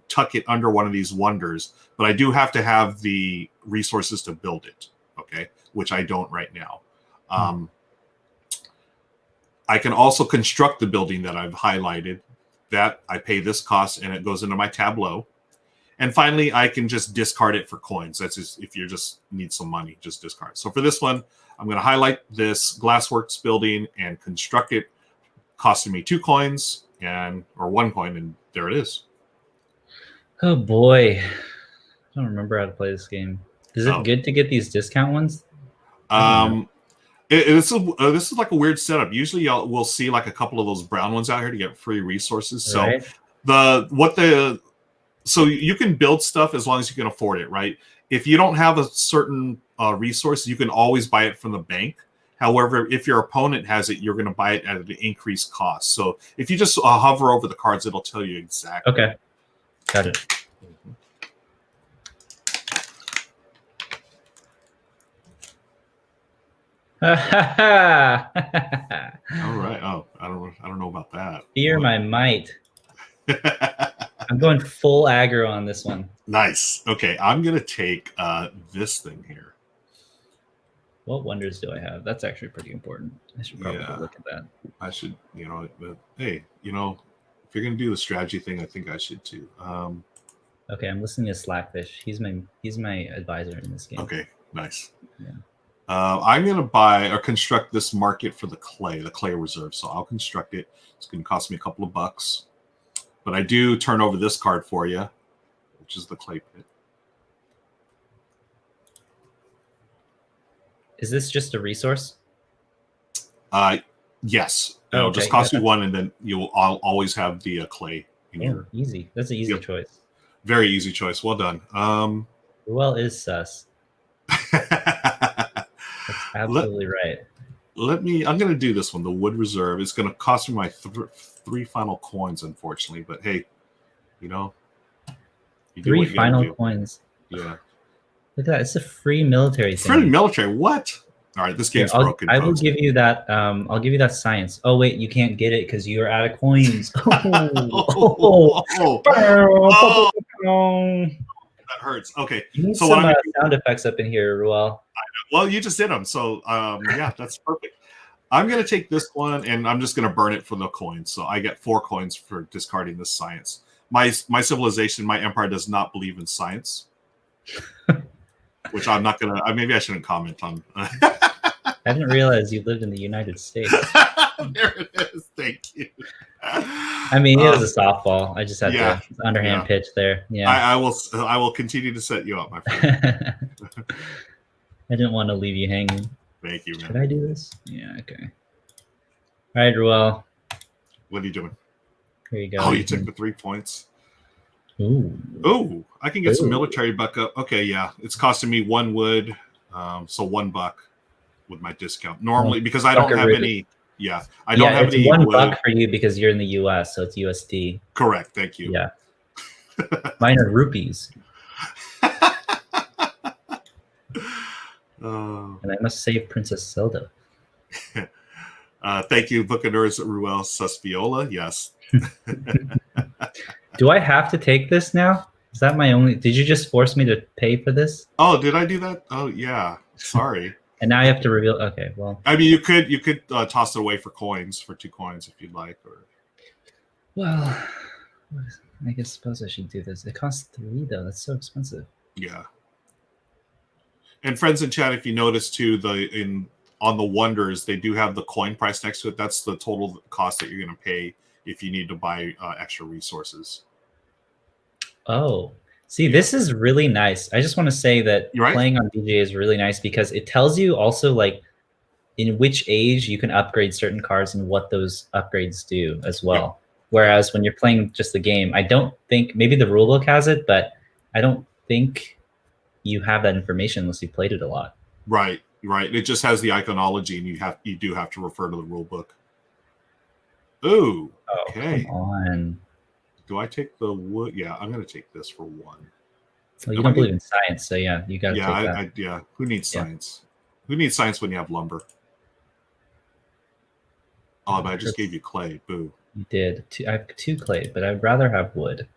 S1: tuck it under one of these wonders, but I do have to have the resources to build it, okay, which I don't right now. I can also construct the building that I've highlighted. That I pay this cost, and it goes into my tableau. And finally, I can just discard it for coins. That's just if you just need some money, just discard. So for this one, I'm going to highlight this Glassworks building and construct it, costing me 2 coins or 1 coin, and there it is.
S2: Oh boy, I don't remember how to play this game. Is it good to get these discount ones?
S1: This is like a weird setup. Usually, we'll see like a couple of those brown ones out here to get free resources. So
S2: right.
S1: So you can build stuff as long as you can afford it, right? If you don't have a certain resource, you can always buy it from the bank. However, if your opponent has it, you're going to buy it at an increased cost. So if you just hover over the cards, it'll tell you exactly.
S2: Okay, got it.
S1: All right. Oh, I don't know about that.
S2: Fear my might. I'm going full aggro on this one.
S1: Nice. Okay, I'm gonna take this thing here.
S2: What wonders do I have? That's actually pretty important. I should probably look at that.
S1: I should, hey, if you're gonna do the strategy thing, I think I should too.
S2: Okay, I'm listening to Slackfish. He's my advisor in this game.
S1: Okay, nice.
S2: Yeah.
S1: I'm gonna buy or construct this market for the clay reserve. So I'll construct it. It's gonna cost me a couple of bucks. But I do turn over this card for you, which is the clay pit.
S2: Is this just a resource?
S1: Yes. It'll just cost you 1, and then you'll always have the clay in your...
S2: Easy. That's an easy choice.
S1: Very easy choice. Well done.
S2: Well is sus. That's absolutely right.
S1: I'm going to do this one, the wood reserve. It's going to cost me my 3 final coins, unfortunately. But hey, you
S2: 3 final coins.
S1: Yeah.
S2: Look at that. It's a free military thing.
S1: Free military? What? All right, this game's broken.
S2: I will give you that. I'll give you that science. Oh wait, you can't get it because you're out of coins.
S1: That hurts. Okay.
S2: You need some sound effects up in here, Ruel.
S1: Well, you just did them, so yeah, that's perfect. I'm going to take this one, and I'm just going to burn it for the coins. So I get 4 coins for discarding this science. My civilization, my empire, does not believe in science, which I'm not going to. Maybe I shouldn't comment on.
S2: I didn't realize you lived in the United States.
S1: There it is. Thank you.
S2: I mean, it was a softball. I just had to underhand pitch there. Yeah,
S1: I will continue to set you up, my friend.
S2: I didn't want to leave you hanging.
S1: Thank you, man.
S2: Should I do this? Yeah, okay. All right, Ruel.
S1: What are you doing?
S2: Here you go.
S1: Oh, you took the 3 points.
S2: Ooh,
S1: I can get some military buck up. Okay, yeah. It's costing me 1 wood, so $1 with my discount. Normally, because I don't have any. Yeah, I don't have any.
S2: $1 for you because you're in the U.S., so it's USD.
S1: Correct. Thank you.
S2: Yeah. Mine are rupees. And I must save Princess Zelda.
S1: Thank you, Bucaners Ruel Susviola. Yes.
S2: Do I have to take this now? Is that my only? Did you just force me to pay for this?
S1: Oh, did I do that? Oh, yeah. Sorry.
S2: And now I have to reveal. Okay, well.
S1: I mean, you could toss it away for 2 coins if you'd like. Or
S2: Well, I suppose I should do this. It costs 3 though. That's so expensive.
S1: Yeah. And friends in chat, if you notice too, on the Wonders, they do have the coin price next to it. That's the total cost that you're going to pay if you need to buy extra resources.
S2: Oh, see, this is really nice. I just want to say that
S1: You're right.
S2: Playing on BGA is really nice because it tells you also like in which age you can upgrade certain cards and what those upgrades do as well. Yeah. Whereas when you're playing just the game, I don't think, maybe the rulebook has it, but I don't think you have that information unless you played it a lot.
S1: Right. It just has the iconology, and you do have to refer to the rulebook. Ooh. Okay.
S2: Come on.
S1: Do I take the wood? Yeah, I'm going to take this for 1.
S2: Well, you don't believe in science, so yeah, you got to take that.
S1: Yeah. Who needs science? Who needs science when you have lumber? Oh, but I just gave you clay. Boo.
S2: You did. I have 2 clay, but I'd rather have wood.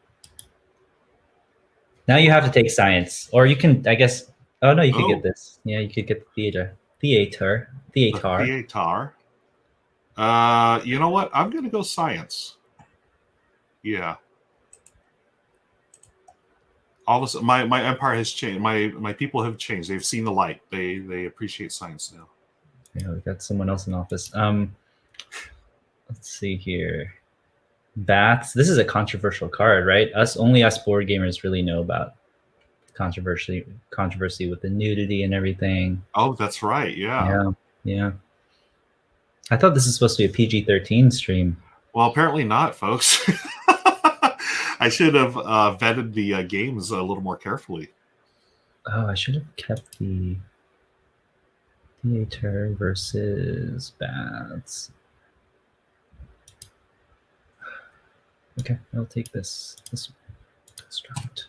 S2: Now you have to take science, or you can, I guess. Oh no, you could get this. Yeah, you could get the theater.
S1: You know what? I'm going to go science. Yeah. All of a sudden, my empire has changed. My people have changed. They've seen the light. They appreciate science now.
S2: Yeah, we got someone else in office. Let's see here. Bats. This is a controversial card, right? Only us board gamers really know about controversy with the nudity and everything.
S1: Oh, that's right. Yeah.
S2: I thought this is supposed to be a PG-13 stream.
S1: Well, apparently not, folks. I should have vetted the games a little more carefully.
S2: Oh, I should have kept the theater versus bats. Okay, I'll take this construct.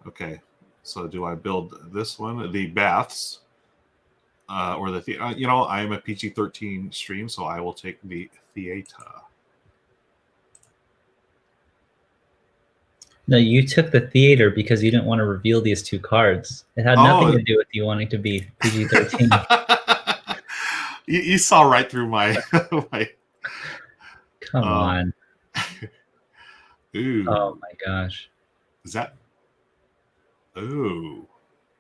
S1: Okay. So do I build this one, the baths, or the you know, I am a PG-13 stream, so I will take the theater.
S2: No, you took the theater because you didn't want to reveal these 2 cards. It had nothing to do with you wanting to be PG-13.
S1: you saw right through my
S2: Come on.
S1: Ooh.
S2: Oh my gosh.
S1: Is that? Ooh.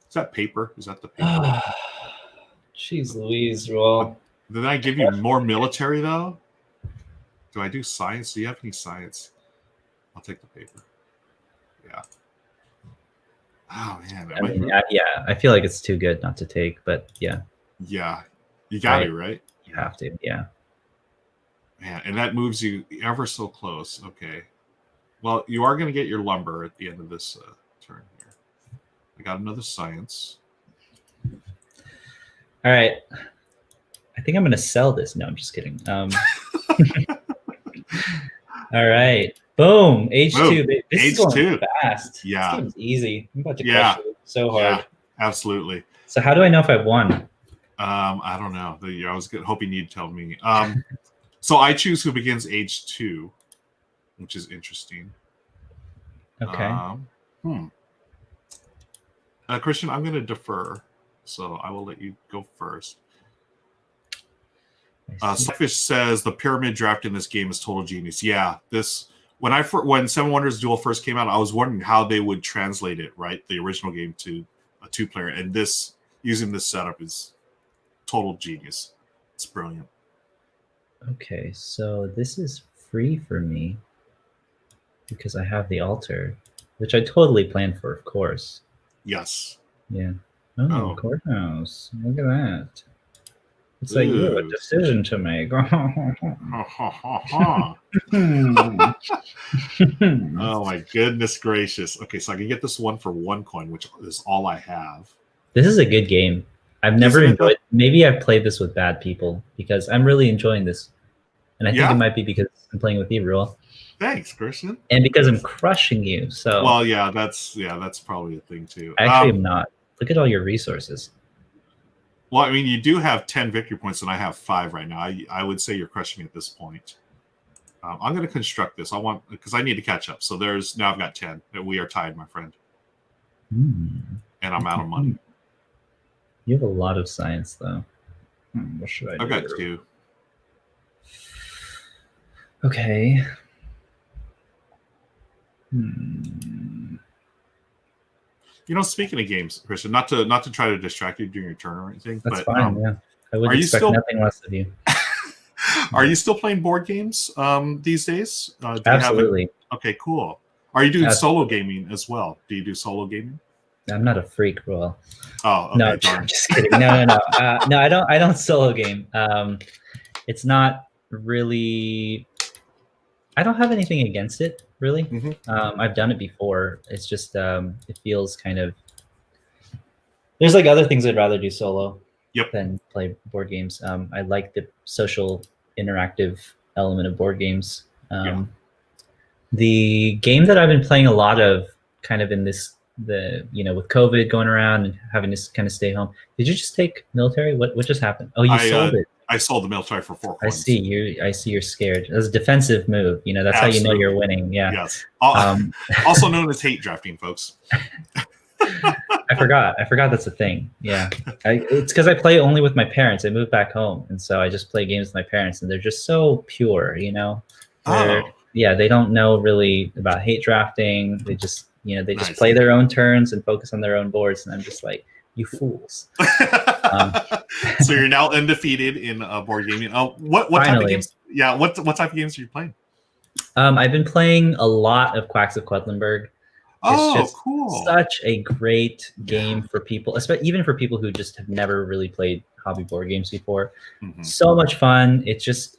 S1: Is that paper? Is that the paper?
S2: Jeez Louise, Roll.
S1: Did I give you more military though? Do I do science? Do you have any science? I'll take the paper. Yeah. Oh man.
S2: I feel like it's too good not to take, but yeah.
S1: Yeah. You got it, right?
S2: You have to, yeah.
S1: Man, and that moves you ever so close. Okay. Well, you are going to get your lumber at the end of this turn here. I got another science.
S2: All right. I think I'm going to sell this. No, I'm just kidding. All right. Boom. H2. Boom. This is going fast.
S1: Yeah.
S2: This game's easy. I'm about to crush it so hard.
S1: Yeah, absolutely.
S2: So how do I know if I've won?
S1: I don't know. I was hoping you'd tell me. So I choose who begins age 2, which is interesting.
S2: Okay.
S1: Christian, I'm going to defer, so I will let you go first. Selfish says the pyramid draft in this game is total genius. Yeah, when Seven Wonders Duel first came out, I was wondering how they would translate it, right? The original game to a 2-player, and using this setup is total genius. It's brilliant.
S2: Okay, so this is free for me because I have the altar, which I totally planned for, of course.
S1: Yes.
S2: Yeah. Oh, courthouse. Look at that. It's like you have a decision to make.
S1: Oh my goodness gracious. Okay, so I can get this one for 1 coin, which is all I have.
S2: This is a good game. I've never enjoyed. Maybe I've played this with bad people because I'm really enjoying this. And I think it might be because I'm playing with you, Rule.
S1: Thanks, Christian.
S2: And because I'm crushing you. So
S1: well, that's probably a thing too.
S2: I actually am not. Look at all your resources.
S1: Well, I mean, you do have 10 victory points, and I have 5 right now. I would say you're crushing me at this point. I'm going to construct this. Because I need to catch up. So now I've got 10. We are tied, my friend. And I'm out of money.
S2: You have a lot of science, though. What should I do?
S1: I've got 2.
S2: Okay.
S1: Speaking of games, Christian, not to try to distract you during your turn or anything.
S2: That's fine. Yeah, I would expect nothing less of you.
S1: Are you still playing board games these days?
S2: Absolutely.
S1: Okay, cool. Are you doing solo gaming as well? Do you do solo gaming?
S2: I'm not a freak, Will.
S1: Oh, okay,
S2: no,
S1: darn.
S2: I'm just kidding. No. No, I don't solo game. It's not really. I don't have anything against it, really.
S1: Mm-hmm.
S2: I've done it before. It's just it feels kind of. There's like other things I'd rather do solo than play board games. I like the social interactive element of board games. The game that I've been playing a lot of, kind of in with COVID going around and having to kind of stay home. Did you just take military? What just happened? Oh, you sold it.
S1: I sold the military for 4 coins.
S2: I see you're scared. That's a defensive move. That's Absolutely. How you know you're winning. Yeah.
S1: Yes. Also known as hate drafting, folks.
S2: I forgot that's a thing. Yeah. It's because I play only with my parents. I moved back home, and so I just play games with my parents, and they're just so pure. Yeah, they don't know really about hate drafting. They just just play their own turns and focus on their own boards, and I'm just like, you fools.
S1: So you're now undefeated in board gaming. What type of games? Yeah, what type of games are you playing?
S2: I've been playing a lot of Quacks of Quedlinburg. It's just
S1: cool!
S2: Such a great game for people, especially even for people who just have never really played hobby board games before. Mm-hmm. So much fun! It's just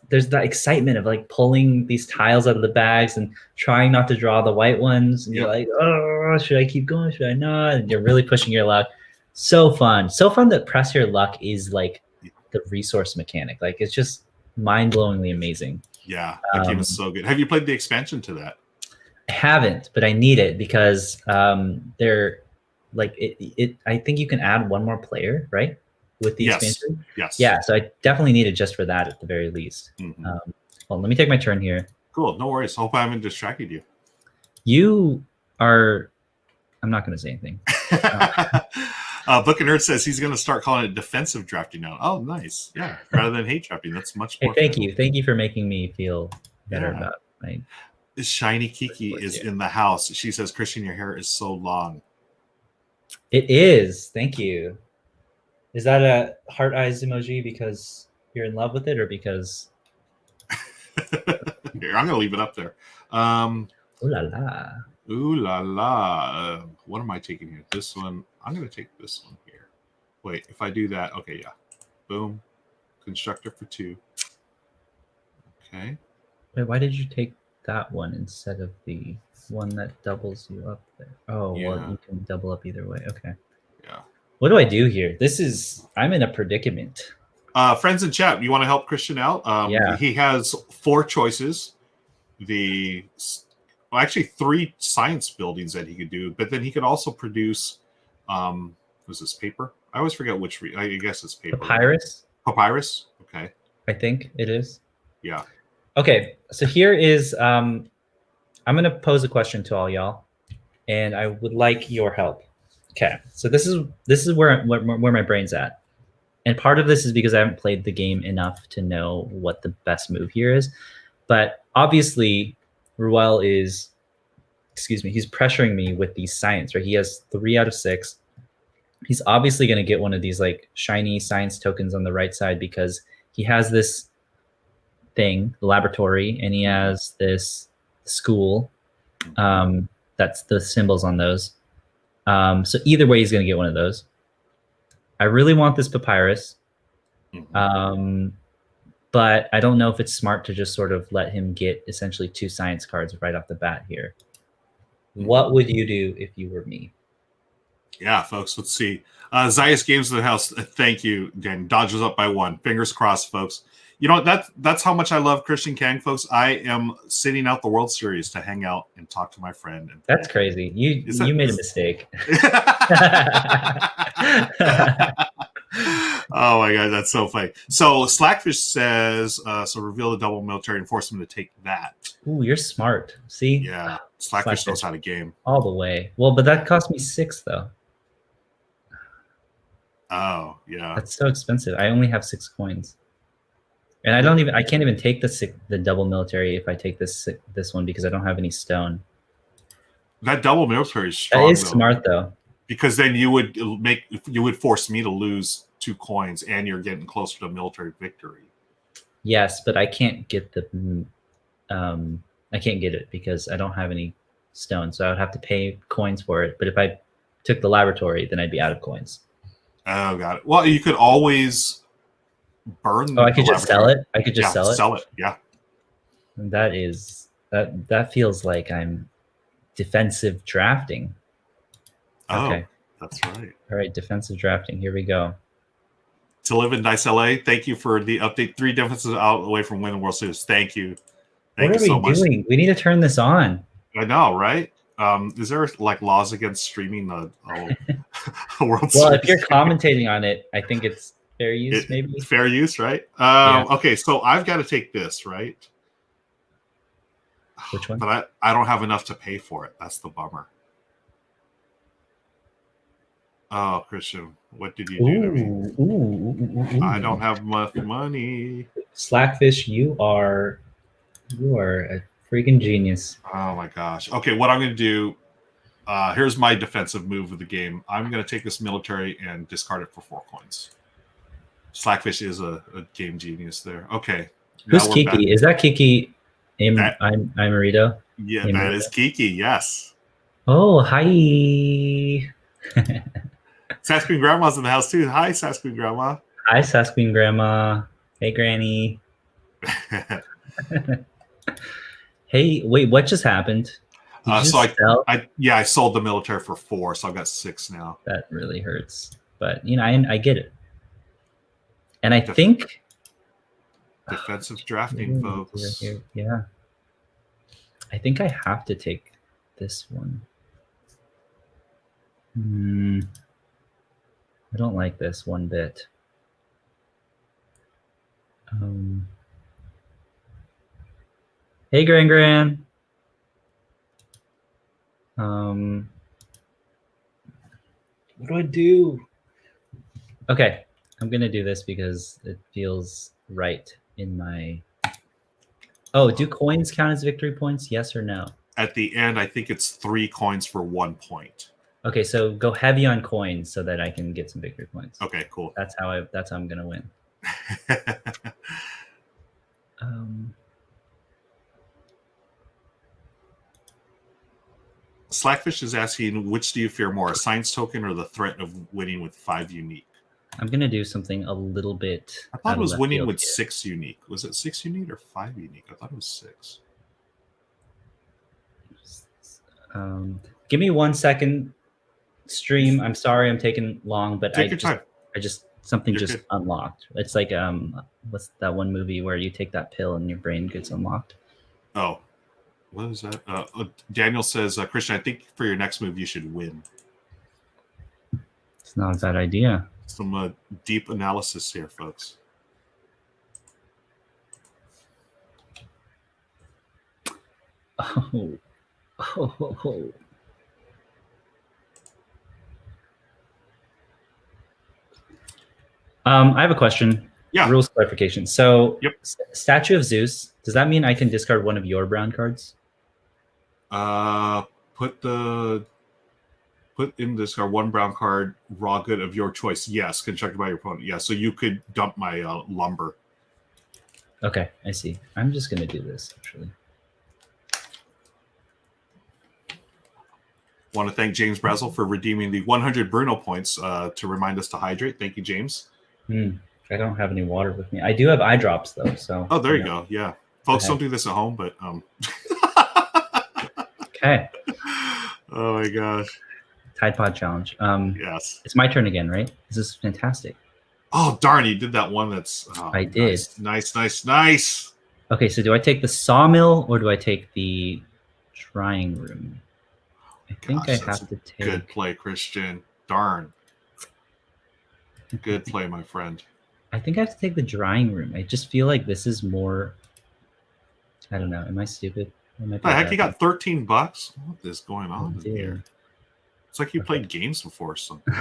S2: there's that excitement of like pulling these tiles out of the bags and trying not to draw the white ones, and you're like, oh, should I keep going? Should I not? And you're really pushing your luck. So fun that press your luck is like the resource mechanic. Like it's just mind-blowingly amazing.
S1: Yeah, that game is so good. Have you played the expansion to that?
S2: I haven't, but I need it because they're like it. I think you can add one more player, right? With the expansion?
S1: Yes.
S2: Yeah, so I definitely need it just for that at the very least. Mm-hmm. Well, let me take my turn here.
S1: Cool, no worries. Hope I haven't distracted you.
S2: You are... I'm not going to say anything.
S1: Book and Nerd says he's going to start calling it defensive drafting now. Oh, nice. Yeah, rather than hate drafting. That's much more
S2: Thank you. Thank you for making me feel better about my...
S1: Shiny Kiki is in the house. She says, Christian, your hair is so long.
S2: It is. Thank you. Is that a heart eyes emoji because you're in love with it or because...
S1: Here, I'm going to leave it up there.
S2: Ooh la la.
S1: Ooh la la. What am I taking here? This one. I'm going to take this one here. Wait, if I do that. Okay, yeah. Boom. Constructor for 2. Okay.
S2: Wait, why did you take that one instead of the one that doubles you up there? Oh, yeah. Well, you can double up either way. Okay.
S1: Yeah.
S2: What do I do here? I'm in a predicament.
S1: Friends in chat, you want to help Christian out?
S2: Yeah.
S1: He has 4 choices. Actually 3 science buildings that he could do, but then he could also produce, was this paper? I always forget which, I guess it's paper.
S2: Papyrus?
S1: Papyrus? Okay.
S2: I think it is. Yeah.
S1: Okay,
S2: so here is, I'm going to pose a question to all y'all, and I would like your help. Okay, so this is where my brain's at. And part of this is because I haven't played the game enough to know what the best move here is. But obviously, Ruel he's pressuring me with these science, right? He has 3 out of 6. He's obviously going to get one of these like shiny science tokens on the right side because he has this thing, the laboratory, and he has this school. That's the symbols on those. So either way, he's going to get one of those. I really want this papyrus. But I don't know if it's smart to just sort of let him get essentially 2 science cards right off the bat here. What would you do if you were me?
S1: Yeah, folks, let's see. Zayas Games in the house. Thank you, Dan. Dodgers up by 1. Fingers crossed, folks. You know, that's how much I love Christian Kang, folks. I am sitting out the World Series to hang out and talk to my friend. And
S2: That's crazy. You made a mistake.
S1: Oh my god, that's so funny. So Slackfish says, so reveal the double military and force him to take that.
S2: Ooh, you're smart. See?
S1: Yeah, Slackfish knows how to game.
S2: All the way. Well, but that cost me 6 though.
S1: Oh, yeah.
S2: That's so expensive. I only have 6 coins. And I can't even take the double military if I take this one because I don't have any stone.
S1: That double military is strong.
S2: That is smart though. Because
S1: then you would force me to lose 2 coins and you're getting closer to military victory.
S2: Yes, but I can't get I can't get it because I don't have any stone. So I would have to pay coins for it. But if I took the laboratory, then I'd be out of coins.
S1: Oh, got it. Well, you could always burn.
S2: Oh, I could just sell it. I could just sell it.
S1: Sell it. Yeah.
S2: And that feels like I'm defensive drafting.
S1: Okay. That's right.
S2: All right, defensive drafting. Here we go.
S1: To live in Dice LA, thank you for the update. 3 defenses out away from winning World Series. Thank you.
S2: What are we doing? We need to turn this on.
S1: I know, right? Is there like laws against streaming the World Series?
S2: Well, if you're commentating on it, I think it's fair use, maybe.
S1: Fair use, right?
S2: Yeah.
S1: Okay, so I've got to take this, right?
S2: Which one?
S1: But I don't have enough to pay for it. That's the bummer. Oh, Christian, what did you do to me?
S2: Ooh.
S1: I don't have much money.
S2: Slackfish, you are a freaking genius.
S1: Oh my gosh. Okay, what I'm going to do, here's my defensive move of the game. I'm going to take this military and discard it for 4 coins. Slackfish is a game genius there. Okay.
S2: Who's Kiki? Back. Is that Kiki Imarito?
S1: Yeah, that is Kiki, yes.
S2: Oh, hi.
S1: Sasquatch Grandma's in the house too. Hi, Sasquatch Grandma.
S2: Hi, Sasquatch Grandma. Hey, Granny. Hey, wait, what just happened?
S1: I sold the military for 4, so I've got 6 now.
S2: That really hurts, but you know, I get it. And I think
S1: defensive drafting, folks.
S2: Yeah, I think I have to take this one. I don't like this one bit. Hey, Gran. What do I do? Okay, I'm gonna do this because it feels right in my. Oh, do coins count as victory points? Yes or no?
S1: At the end, I think it's 3 coins for 1 point.
S2: Okay, so go heavy on coins so that I can get some victory points.
S1: Okay, cool.
S2: That's how I'm gonna win.
S1: Slackfish is asking, which do you fear more, a science token or the threat of winning with 5 unique?
S2: I'm gonna do something a little bit.
S1: I thought it was winning with 6 unique. Was it 6 unique or 5 unique? I thought it was 6.
S2: Give me 1 second. Stream. I'm sorry, I'm taking long, but
S1: Take your time.
S2: Something just unlocked. It's like what's that one movie where you take that pill and your brain gets unlocked?
S1: Oh, what is that? Daniel says, Christian, I think for your next move you should win.
S2: It's not a bad idea.
S1: Some deep analysis here, folks.
S2: Oh. I have a question.
S1: Yeah.
S2: Rules clarification. So,
S1: yep.
S2: Statue of Zeus, does that mean I can discard one of your brown cards?
S1: Put in discard 1 brown card, raw good of your choice. Yes, constructed by your opponent. Yeah, so you could dump my lumber.
S2: Okay, I see. I'm just going to do this, actually.
S1: Want to thank James Brazel for redeeming the 100 Bruno points to remind us to hydrate. Thank you, James.
S2: I don't have any water with me. I do have eye drops, though. So.
S1: Oh, there you go. Yeah. Folks, don't do this at home, but...
S2: Okay.
S1: Oh, my gosh.
S2: Tide Pod Challenge.
S1: Yes.
S2: It's my turn again, right? This is fantastic.
S1: Oh darn! You did that one. That's
S2: I did.
S1: Nice.
S2: Okay, so do I take the sawmill or do I take the drying room? I think I have to take.
S1: Good play, Christian. Darn. Good play, my friend.
S2: I think I have to take the drying room. I just feel like this is more. I don't know. Am I stupid?
S1: The heck, you got $13? What is going on in here? It's like you played games before or something.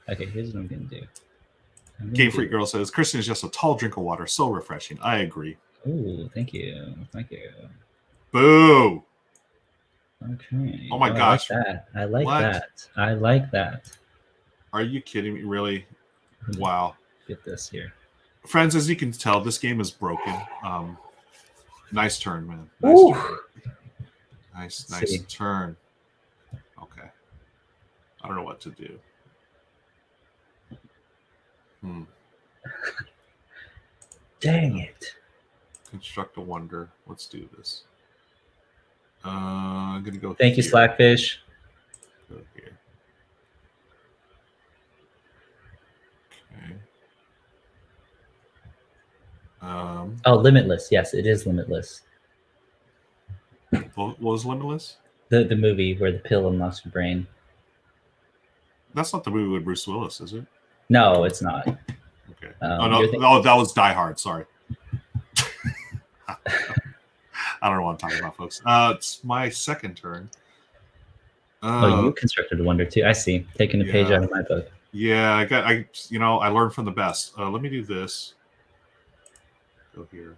S2: Okay, here's what I'm gonna do.
S1: Game Freak Girl says Christian is just a tall drink of water, so refreshing. I agree.
S2: Oh, thank you.
S1: Boo!
S2: Okay.
S1: Oh my gosh!
S2: I like that.
S1: Are you kidding me? Really? Wow.
S2: Get this here,
S1: friends. As you can tell, this game is broken. Nice turn, man. Nice turn. Okay. I don't know what to do.
S2: Dang it.
S1: Construct a wonder. Let's do this. I'm going to go
S2: Thank you, Slackfish.
S1: Go here. Okay.
S2: Oh, Limitless. Yes, it is Limitless.
S1: What was Limitless?
S2: The movie where the pill unlocks your brain.
S1: That's not the movie with Bruce Willis, is it?
S2: No, it's not.
S1: Okay. No, that was Die Hard. Sorry. I don't know what I'm talking about, folks. It's my second turn.
S2: You constructed a wonder too. I see. Taking a page out of my book.
S1: Yeah, I learned from the best. Let me do this. Go here.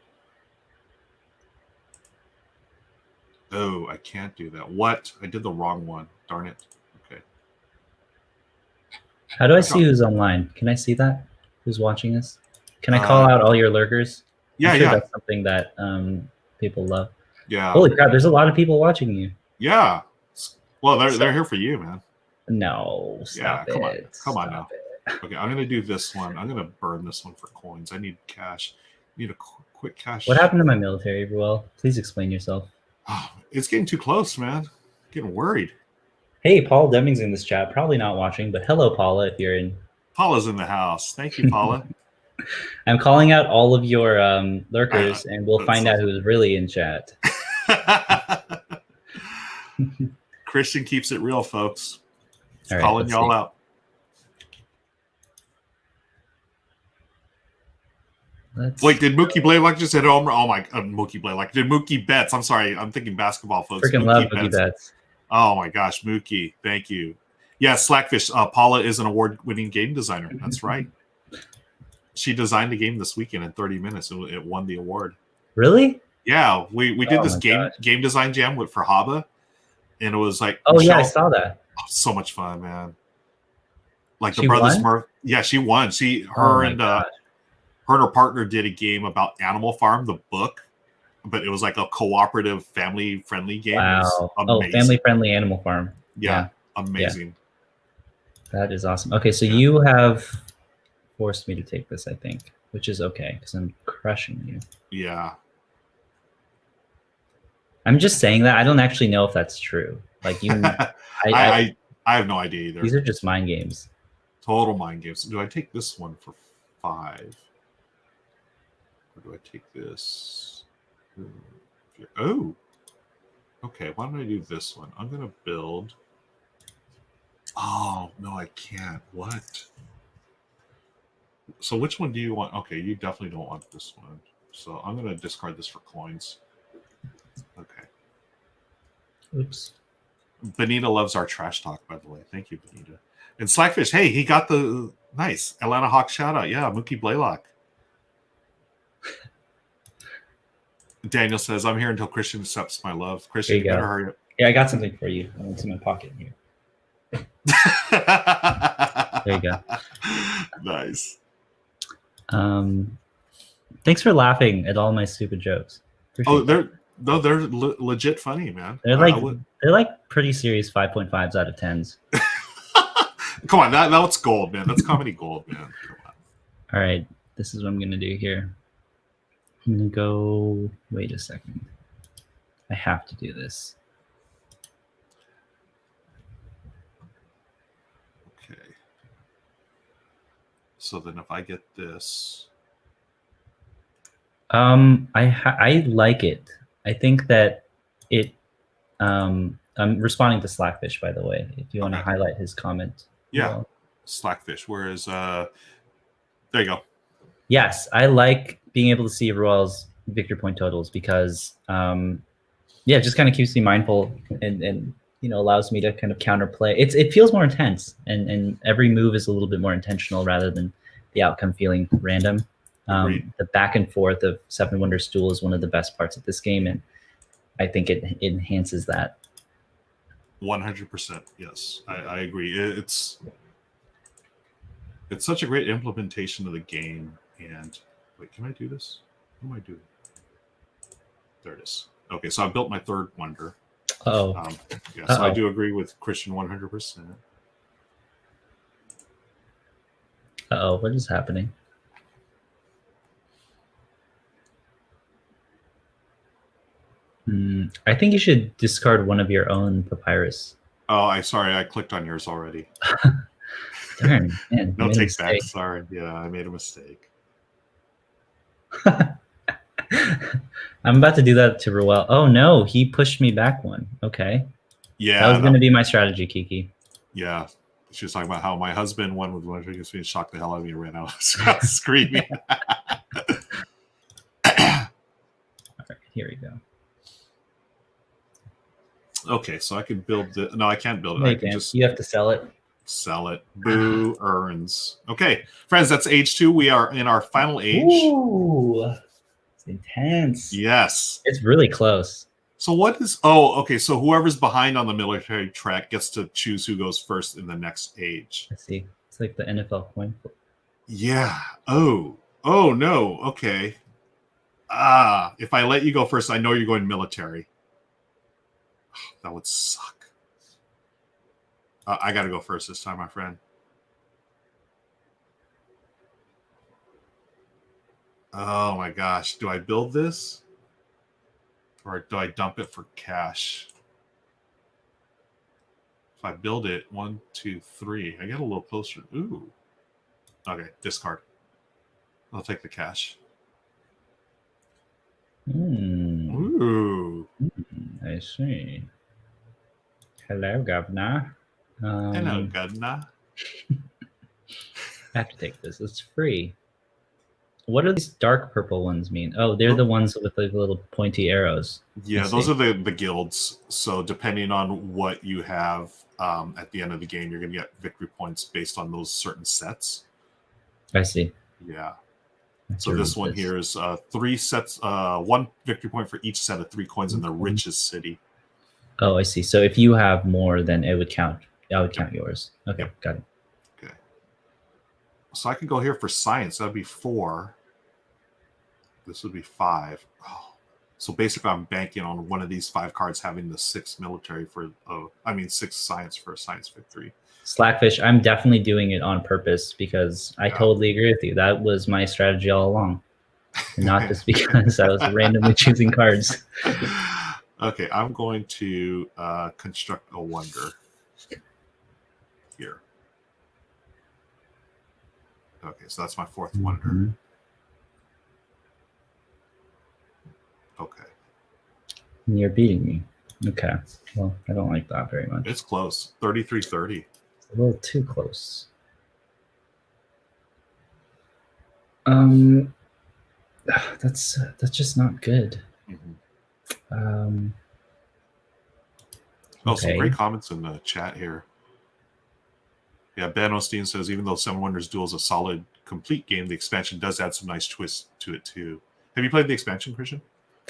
S1: Oh, I can't do that. What? I did the wrong one. Darn it. Okay.
S2: How do I see who's online? Can I see that? Who's watching this? Can I call out all your lurkers?
S1: Yeah,
S2: that's something that people love.
S1: Yeah.
S2: Holy crap! There's a lot of people watching you.
S1: Yeah. Well, they're here for you, man.
S2: No, stop it.
S1: Come on now. Okay, I'm gonna do this one. I'm gonna burn this one for coins. I need cash. I need a quick cash.
S2: What happened to my military, Ruel? Please explain yourself.
S1: Oh, it's getting too close, man. I'm getting worried.
S2: Hey, Paul Deming's in this chat. Probably not watching, but hello, Paula, if you're in.
S1: Paula's in the house. Thank you, Paula.
S2: I'm calling out all of your lurkers, and we'll find out who's really in chat.
S1: Christian keeps it real, folks.
S2: All right,
S1: calling y'all out. Wait, did Mookie Blaylock just hit a home run? Oh my God, Mookie Blaylock. Did Mookie Betts? I'm sorry, I'm thinking basketball, folks.
S2: Freaking love Mookie Betts.
S1: Oh my gosh, Mookie. Thank you. Yeah, Slackfish. Paula is an award-winning game designer. That's right. She designed the game this weekend in 30 minutes, and it won the award.
S2: Really?
S1: Yeah, we did this game design jam for Haba, and it was like,
S2: yeah, I saw that.
S1: Oh, so much fun, man. Like the brothers Murph. Yeah, she won. Her and her partner did a game about Animal Farm, the book, but it was like a cooperative, family-friendly game.
S2: Wow! Family-friendly Animal Farm.
S1: Yeah, amazing.
S2: Yeah. That is awesome. Okay, so you have forced me to take this, I think, which is okay because I'm crushing you.
S1: Yeah.
S2: I'm just saying that. I don't actually know if that's true. Like you,
S1: I have no idea either.
S2: These are just mind games.
S1: Total mind games. Do I take this one for 5? Or do I take this? Oh. Okay, why don't I do this one? I'm going to build. Oh, no, I can't. What? So which one do you want? Okay, you definitely don't want this one. So I'm going to discard this for coins. Okay.
S2: Oops.
S1: Benita loves our trash talk, by the way. Thank you, Benita. And Slackfish, hey, he got the nice Atlanta Hawks shout out. Yeah, Mookie Blaylock. Daniel says, I'm here until Christian accepts my love. Christian, you better hurry up.
S2: Yeah, I got something for you. It's in my pocket here. There you go.
S1: Nice.
S2: Thanks for laughing at all my stupid jokes.
S1: Appreciate they're legit funny, man.
S2: They're like pretty serious 5.5s out of 10s.
S1: Come on, that's gold, man. That's comedy gold, man. Come on.
S2: All right, this is what I'm gonna do here. I'm gonna go. Wait a second. I have to do this.
S1: So then if I get this,
S2: I like it. I think that it. I'm responding to Slackfish, by the way. If you want to
S1: Okay.
S2: highlight his comment.
S1: yeah,
S2: Well,
S1: Slackfish. Whereas, there you go.
S2: yes, I like being able to see Ruel's victory point totals because, yeah, it just kind of keeps me mindful and allows me to kind of counterplay. It feels more intense, and every move is a little bit more intentional rather than the outcome feeling random.
S1: Agreed.
S2: The back and forth of Seven Wonders Duel is one of the best parts of this game, and I think it enhances that.
S1: 100%. Yes, I agree. It's such a great implementation of the game. And wait, can I do this? What am I doing? There it is. Okay, so I built my third wonder.
S2: Oh,
S1: yeah. So I do agree with Christian 100%.
S2: What is happening? I think you should discard one of your own papyrus.
S1: Oh, sorry, I clicked on yours already.
S2: Darn, man.
S1: No take back. Sorry. Yeah, I made a mistake.
S2: I'm about to do that to Ruel. Oh no, he pushed me back one. Okay.
S1: Yeah.
S2: That was going to be my strategy, Kiki.
S1: Yeah. She was talking about how my husband won with one against me and shocked the hell out of me and ran out screaming.
S2: All right, here we go.
S1: Okay, so I can build the. No, I can't build it.
S2: No,
S1: I can just.
S2: You have to sell it.
S1: Sell it. Boo earns. Okay, friends, that's age 2. We are in our final age.
S2: Ooh, it's intense.
S1: Yes.
S2: It's really close.
S1: So what is... Oh, okay, so whoever's behind on the military track gets to choose who goes first in the next age.
S2: I see. It's like the NFL coin flip.
S1: Yeah. Oh, no. Okay. If I let you go first, I know you're going military. That would suck. I got to go first this time, my friend. Oh my gosh. Do I build this? Or do I dump it for cash? If I build it, 1, 2, 3. I get a little closer. Ooh. Okay, discard. I'll take the cash. Ooh.
S2: I see. Hello, Governor.
S1: Hello, Governor.
S2: I have to take this. It's free. What do these dark purple ones mean? Oh, they're the ones with the little pointy arrows.
S1: Yeah, those are the guilds. So depending on what you have at the end of the game, you're going to get victory points based on those certain sets.
S2: I see.
S1: Yeah. So this one here is 3 sets, 1 victory point for each set of 3 coins in the richest city.
S2: Oh, I see. So if you have more, then it would count. I would count yours. Okay, got it.
S1: Okay. So I could go here for science. That would be 4. This would be 5. Oh. So basically, I'm banking on one of these 5 cards having the 6 military for, 6 science for a science victory.
S2: Slackfish, I'm definitely doing it on purpose because I totally agree with you. That was my strategy all along. Not just because I was randomly choosing cards.
S1: Okay, I'm going to construct a wonder here. Okay, so that's my 4th wonder. Okay.
S2: You're beating me. Okay. Well, I don't like that very much.
S1: It's close. 33-30.
S2: It's a little too close. That's just not good.
S1: Some great comments in the chat here. Yeah, Ben Osteen says, even though Seven Wonders Duel is a solid, complete game, the expansion does add some nice twists to it too. Have you played the expansion, Christian?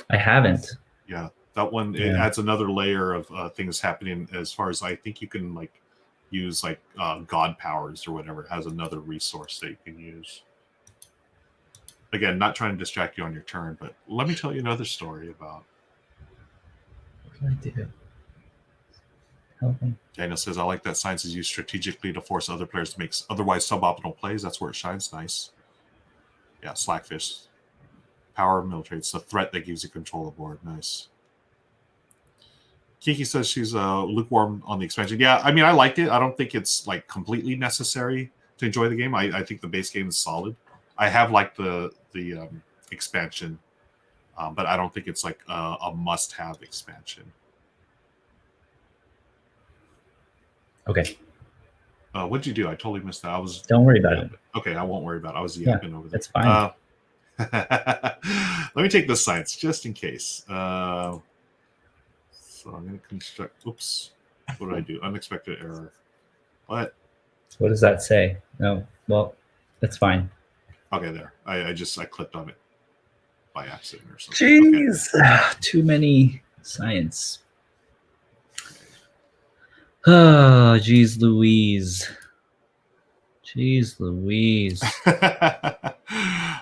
S2: I haven't.
S1: Yeah, that one, it adds another layer of things happening as far as I think you can use god powers or whatever. It has another resource that you can use. Again, not trying to distract you on your turn, but let me tell you another story about...
S2: What can I do? Help me.
S1: Daniel says, I like that science is used strategically to force other players to make otherwise suboptimal plays. That's where it shines. Nice. Yeah, Slackfish. Power of military. It's the threat that gives you control of the board. Nice. Kiki says she's lukewarm on the expansion. Yeah, I mean, I liked it. I don't think it's completely necessary. to enjoy the game. I think the base game is solid. I have like the expansion, but I don't think it's like a must-have expansion.
S2: Okay.
S1: What'd you do? I totally missed that. I was.
S2: Don't worry about it.
S1: Okay, I won't worry about it. I was yapping over there.
S2: That's fine.
S1: Let me take this science just in case. So I'm going to construct. Oops. What did I do? Unexpected error. What?
S2: What does that say? No. Well, that's fine.
S1: Okay, there. I clicked on it by accident or something.
S2: Jeez. Okay. Too many science. Oh, geez Louise. Jeez Louise.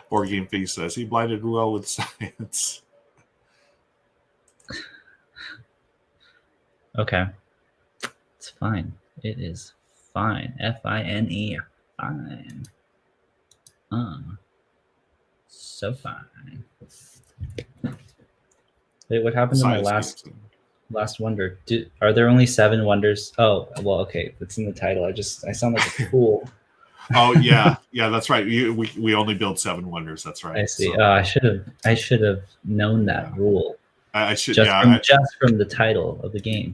S1: Board Game Fee says he blinded Ruel with science.
S2: Okay. It's fine. It is fine. Fine. Fine. So fine. Wait, what happened to my last wonder? Are there only 7 wonders? Oh, well, okay. That's in the title. I sound like a fool.
S1: Oh yeah, that's right. We only build 7 wonders. That's right.
S2: I see. So, I should have known that rule.
S1: I should
S2: just from the title of the game.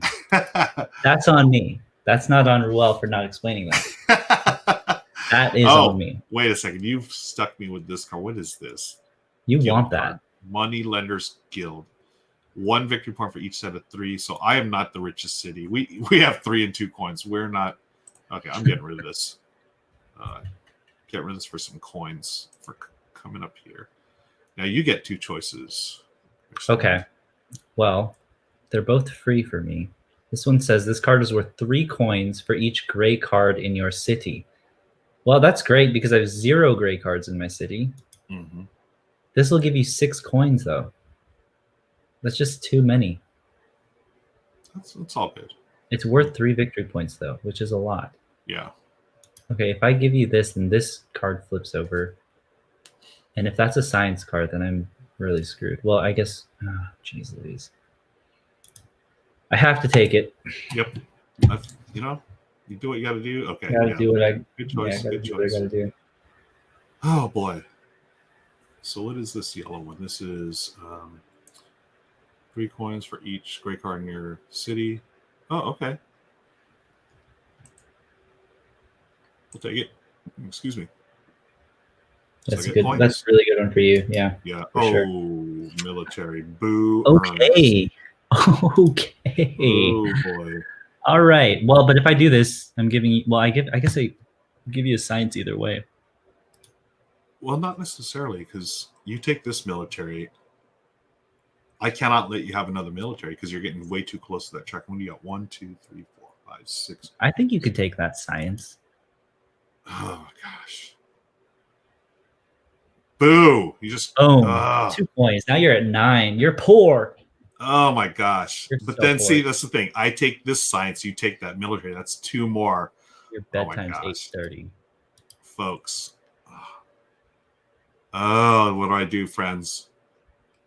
S2: That's on me. That's not on Ruel for not explaining that. That is on me.
S1: Wait a second. You've stuck me with this card. What is this?
S2: You want that?
S1: Money Lenders Guild. 1 victory point for each set of 3. So I am not the richest city. We have 3 and 2 coins. We're not. Okay, I'm getting rid of this. Get rid of this for some coins for coming up here. Now you get 2 choices.
S2: Okay. Well, they're both free for me. This one says this card is worth 3 coins for each gray card in your city. Well, that's great because I have 0 gray cards in my city.
S1: Mm-hmm.
S2: This will give you 6 coins, though. That's just too many.
S1: That's all good.
S2: It's worth 3 victory points, though, which is a lot.
S1: Yeah.
S2: Okay, if I give you this, then this card flips over. And if that's a science card, then I'm really screwed. Well, I guess... Oh, jeez Louise. I have to take it.
S1: Yep. You do what you got to do. Okay.
S2: Good choice. Good choice. What I gotta do.
S1: Oh, boy. So what is this yellow one? This is 3 coins for each gray card in your city. Oh, okay. We'll take it. Excuse me.
S2: That's good. Coins. That's a really good one for you. Yeah.
S1: Yeah.
S2: Sure.
S1: Military. Boo.
S2: Okay. Okay.
S1: Oh boy.
S2: All right. Well, but if I do this, I'm giving you. Well, I guess I give you a science either way.
S1: Well, not necessarily, because you take this military. I cannot let you have another military because you're getting way too close to that track. When you got 1, 2, 3, 4, 5, 6.
S2: I think you could take that science.
S1: Oh gosh. Boo! You just
S2: 2 points. Now you're at 9. You're poor.
S1: Oh my gosh. But
S2: so
S1: then
S2: poor.
S1: See, that's the thing. I take this science, you take that military. That's 2 more.
S2: Your bedtime's 8:30.
S1: Folks. Oh, what do I do, friends?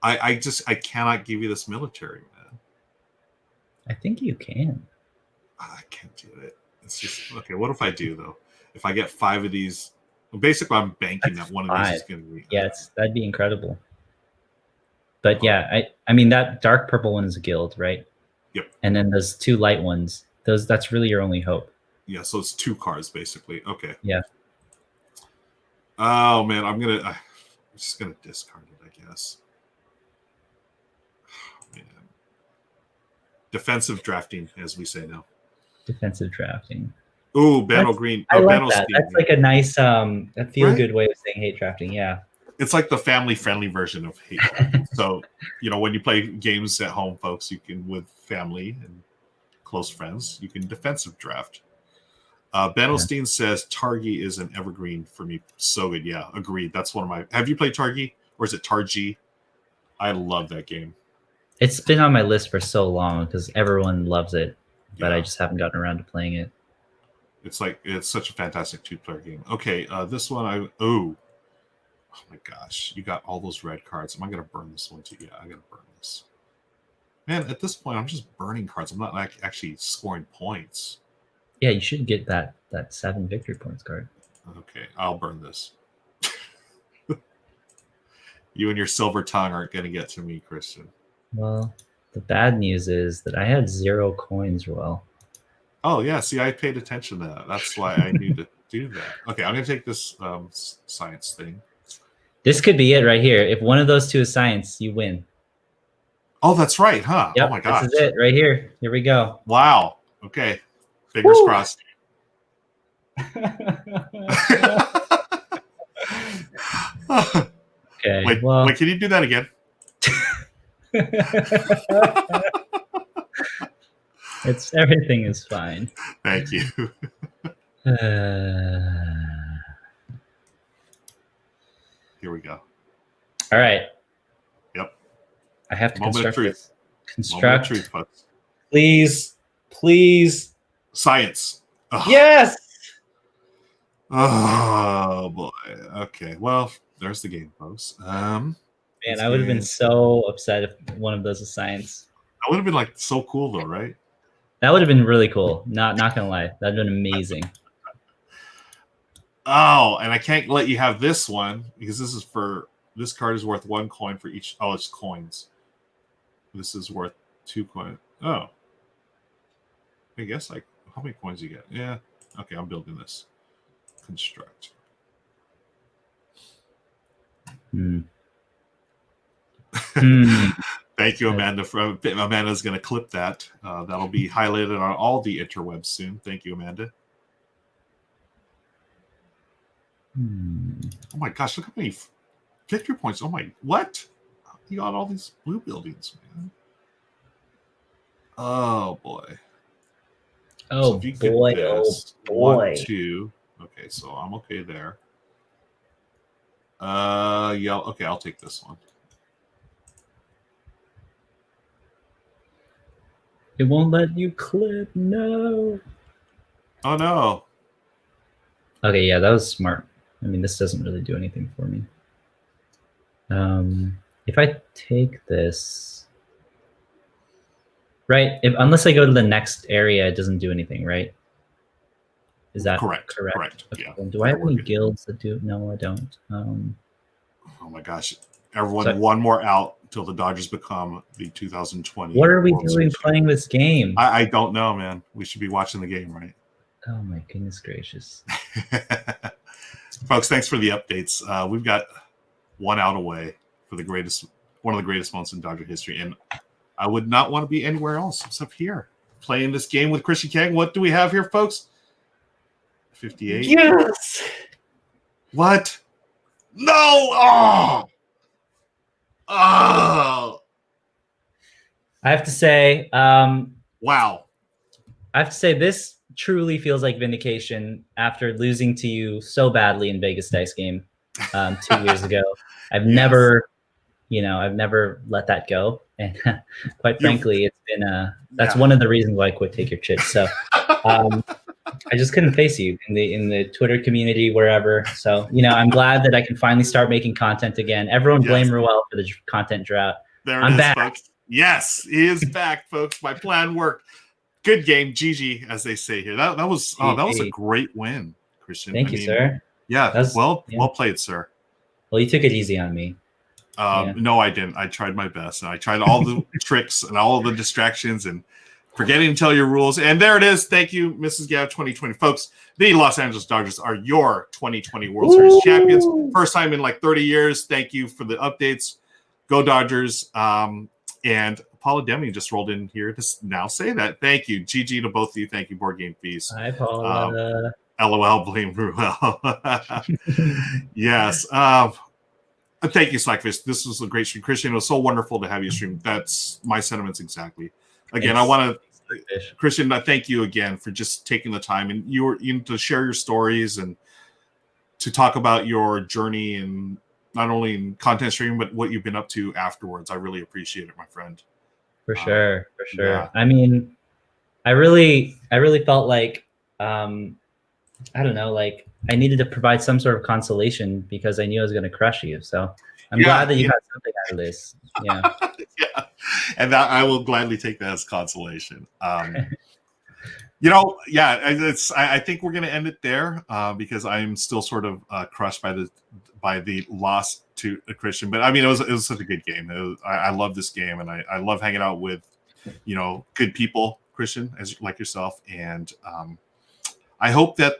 S1: I cannot give you this military, man.
S2: I think you can.
S1: I can't do it. It's just okay. What if I do though? If I get 5 of these, well, basically I'm banking that one of these is going to be.
S2: Yes, that'd be incredible. But yeah, I mean that dark purple one is a guild, right?
S1: Yep.
S2: And then those 2 light ones, that's really your only hope.
S1: Yeah, so it's 2 cards basically. Okay.
S2: Yeah.
S1: Oh man, I'm just gonna discard it, I guess. Oh, man. Defensive drafting, as we say now.
S2: Defensive drafting.
S1: Ooh, Battle Green.
S2: I like that. That's like a nice a feel-good way of saying hate drafting. Yeah.
S1: It's like the family-friendly version of hate drafting. So, when you play games at home, folks, you can, with family and close friends, you can defensive draft. Benelstein says Targi is an evergreen for me. So good. Yeah, agreed. That's one of my... Have you played Targi? Or is it Targi? I love that game.
S2: It's been on my list for so long because everyone loves it, but I just haven't gotten around to playing it.
S1: It's such a fantastic 2-player game. Okay, this one oh my gosh, you got all those red cards. Am I gonna burn this one too? Yeah, I gotta burn this. Man, at this point, I'm just burning cards. I'm not actually scoring points.
S2: Yeah, you should get that 7 victory points card.
S1: Okay, I'll burn this. You and your silver tongue aren't going to get to me, Christian.
S2: Well, the bad news is that I had 0 coins, Roel.
S1: Oh, yeah. See, I paid attention to that. That's why I knew to do that. Okay, I'm going to take this science thing.
S2: This could be it right here. If one of those two is science, you win.
S1: Oh, that's right, huh?
S2: Yep,
S1: Oh, my gosh.
S2: this is it right here. Here we go.
S1: Wow. Okay. Fingers
S2: Woo!
S1: crossed.
S2: Okay.
S1: Wait,
S2: well,
S1: can you do that again?
S2: Everything is fine.
S1: Thank you. Here we go.
S2: All right.
S1: Yep.
S2: I have to
S1: Moment of
S2: construct
S1: truth.
S2: this. Construct.
S1: Moment of truth, folks.
S2: Please.
S1: Science. Ugh.
S2: Yes.
S1: Oh boy. Okay. Well, there's the game, folks.
S2: Man, I would have been so upset if one of those was science.
S1: That would have been like so cool, though, right?
S2: That would have been really cool. Not gonna lie, that'd been amazing.
S1: Oh, and I can't let you have this one because this card is worth 1 coin for each. Oh, it's coins. This is worth 2 coins. Oh, I guess how many coins you get? Yeah. Okay, I'm building this. Construct. Thank you, Amanda. Amanda's going to clip that. That'll be highlighted on all the interwebs soon. Thank you, Amanda. Oh my gosh, look how many victory points. Oh my, what? You got all these blue buildings, man. Oh boy.
S2: Oh
S1: so
S2: boy,
S1: this,
S2: oh boy.
S1: 1, 2. Okay, so I'm okay there. Yeah, okay, I'll take this one.
S2: It won't let you clip. No.
S1: Oh no.
S2: Okay, yeah, that was smart. I mean, this doesn't really do anything for me. If I take this, right? Unless I go to the next area, it doesn't do anything, right? Is that correct?
S1: Correct.
S2: Okay.
S1: Yeah.
S2: Do I have any guilds that do? No, I don't.
S1: Oh my gosh! Everyone, one more out until the Dodgers become the 2020.
S2: What are we doing playing this game?
S1: I don't know, man. We should be watching the game, right?
S2: Oh my goodness gracious!
S1: Folks, thanks for the updates. We've got 1 out away for one of the greatest moments in Dodger history, and I would not want to be anywhere else except here playing this game with Christian Kang. What do we have here, folks? 58.
S2: Yes.
S1: What? No! Oh! Oh!
S2: I have to say,
S1: wow.
S2: I have to say this truly feels like vindication after losing to you so badly in Vegas Dice Game 2 years ago. I've never let that go, and quite frankly, it's been that's one of the reasons why I quit Take Your Chips. So I just couldn't face you in the Twitter community, wherever. So I'm glad that I can finally start making content again. Everyone blame Ruel for the content drought.
S1: I'm back, folks. Yes, he is back, folks. My plan worked. Good game, GG, as they say here. That was a great win, Christian.
S2: Thank you, sir.
S1: Yeah, well played, sir.
S2: Well, you took it easy on me.
S1: No, I didn't. I tried my best, and I tried all the tricks and all of the distractions and forgetting to tell your rules. And there it is. Thank you, Mrs. Gav 2020. Folks, the Los Angeles Dodgers are your 2020 World Series champions. First time in like 30 years. Thank you for the updates. Go Dodgers. And Paula Deming just rolled in here to now say that. Thank you. GG to both of you. Thank you, Board Game Feast.
S2: Hi, Paula.
S1: LOL, blame Ruel. Yes. Thank you, Slackfish. This was a great stream. Christian, it was so wonderful to have you stream. That's my sentiments exactly. Again, I want to, Christian, I thank you again for just taking the time and to share your stories and to talk about your journey and not only in content streaming, but what you've been up to afterwards. I really appreciate it, my friend.
S2: For sure.
S1: Yeah.
S2: I mean, I really felt like, I don't know, like I needed to provide some sort of consolation because I knew I was going to crush you. So I'm glad that you got something out of this. Yeah.
S1: Yeah. And that I will gladly take that as consolation. Yeah, I think we're going to end it there because I'm still sort of crushed by the loss to a Christian. But I mean, it was such a good game. I love this game, and I love hanging out with good people, Christian, as like yourself. And I hope that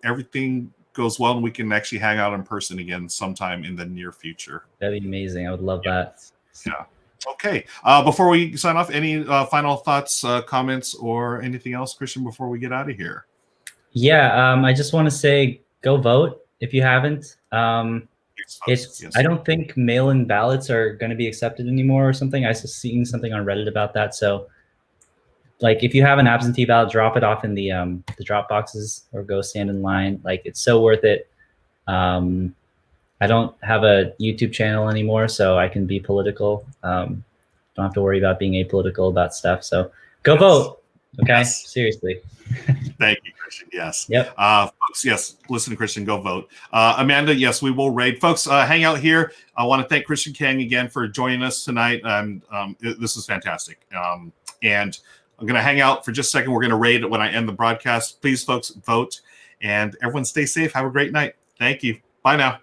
S1: everything goes well and we can actually hang out in person again sometime in the near future.
S2: That'd be amazing. I would love that.
S1: Yeah. Okay. Before we sign off, any final thoughts, comments, or anything else, Christian, before we get out of here?
S2: Yeah, I just want to say go vote if you haven't.
S1: Yes.
S2: I don't think mail-in ballots are going to be accepted anymore or something. I was seeing something on Reddit about that. So, like, if you have an absentee ballot, drop it off in the drop boxes or go stand in line. Like, it's so worth it. I don't have a YouTube channel anymore, so I can be political. Don't have to worry about being apolitical about stuff. So go vote. Okay.
S1: Yes.
S2: Seriously.
S1: Thank you, Christian. Yes.
S2: Yep.
S1: Folks, yes. Listen, Christian, go vote. Amanda, yes, we will raid. Folks, hang out here. I want to thank Christian Kang again for joining us tonight. This is fantastic. And I'm going to hang out for just a second. We're going to raid when I end the broadcast. Please, folks, vote. And everyone stay safe. Have a great night. Thank you. Bye now.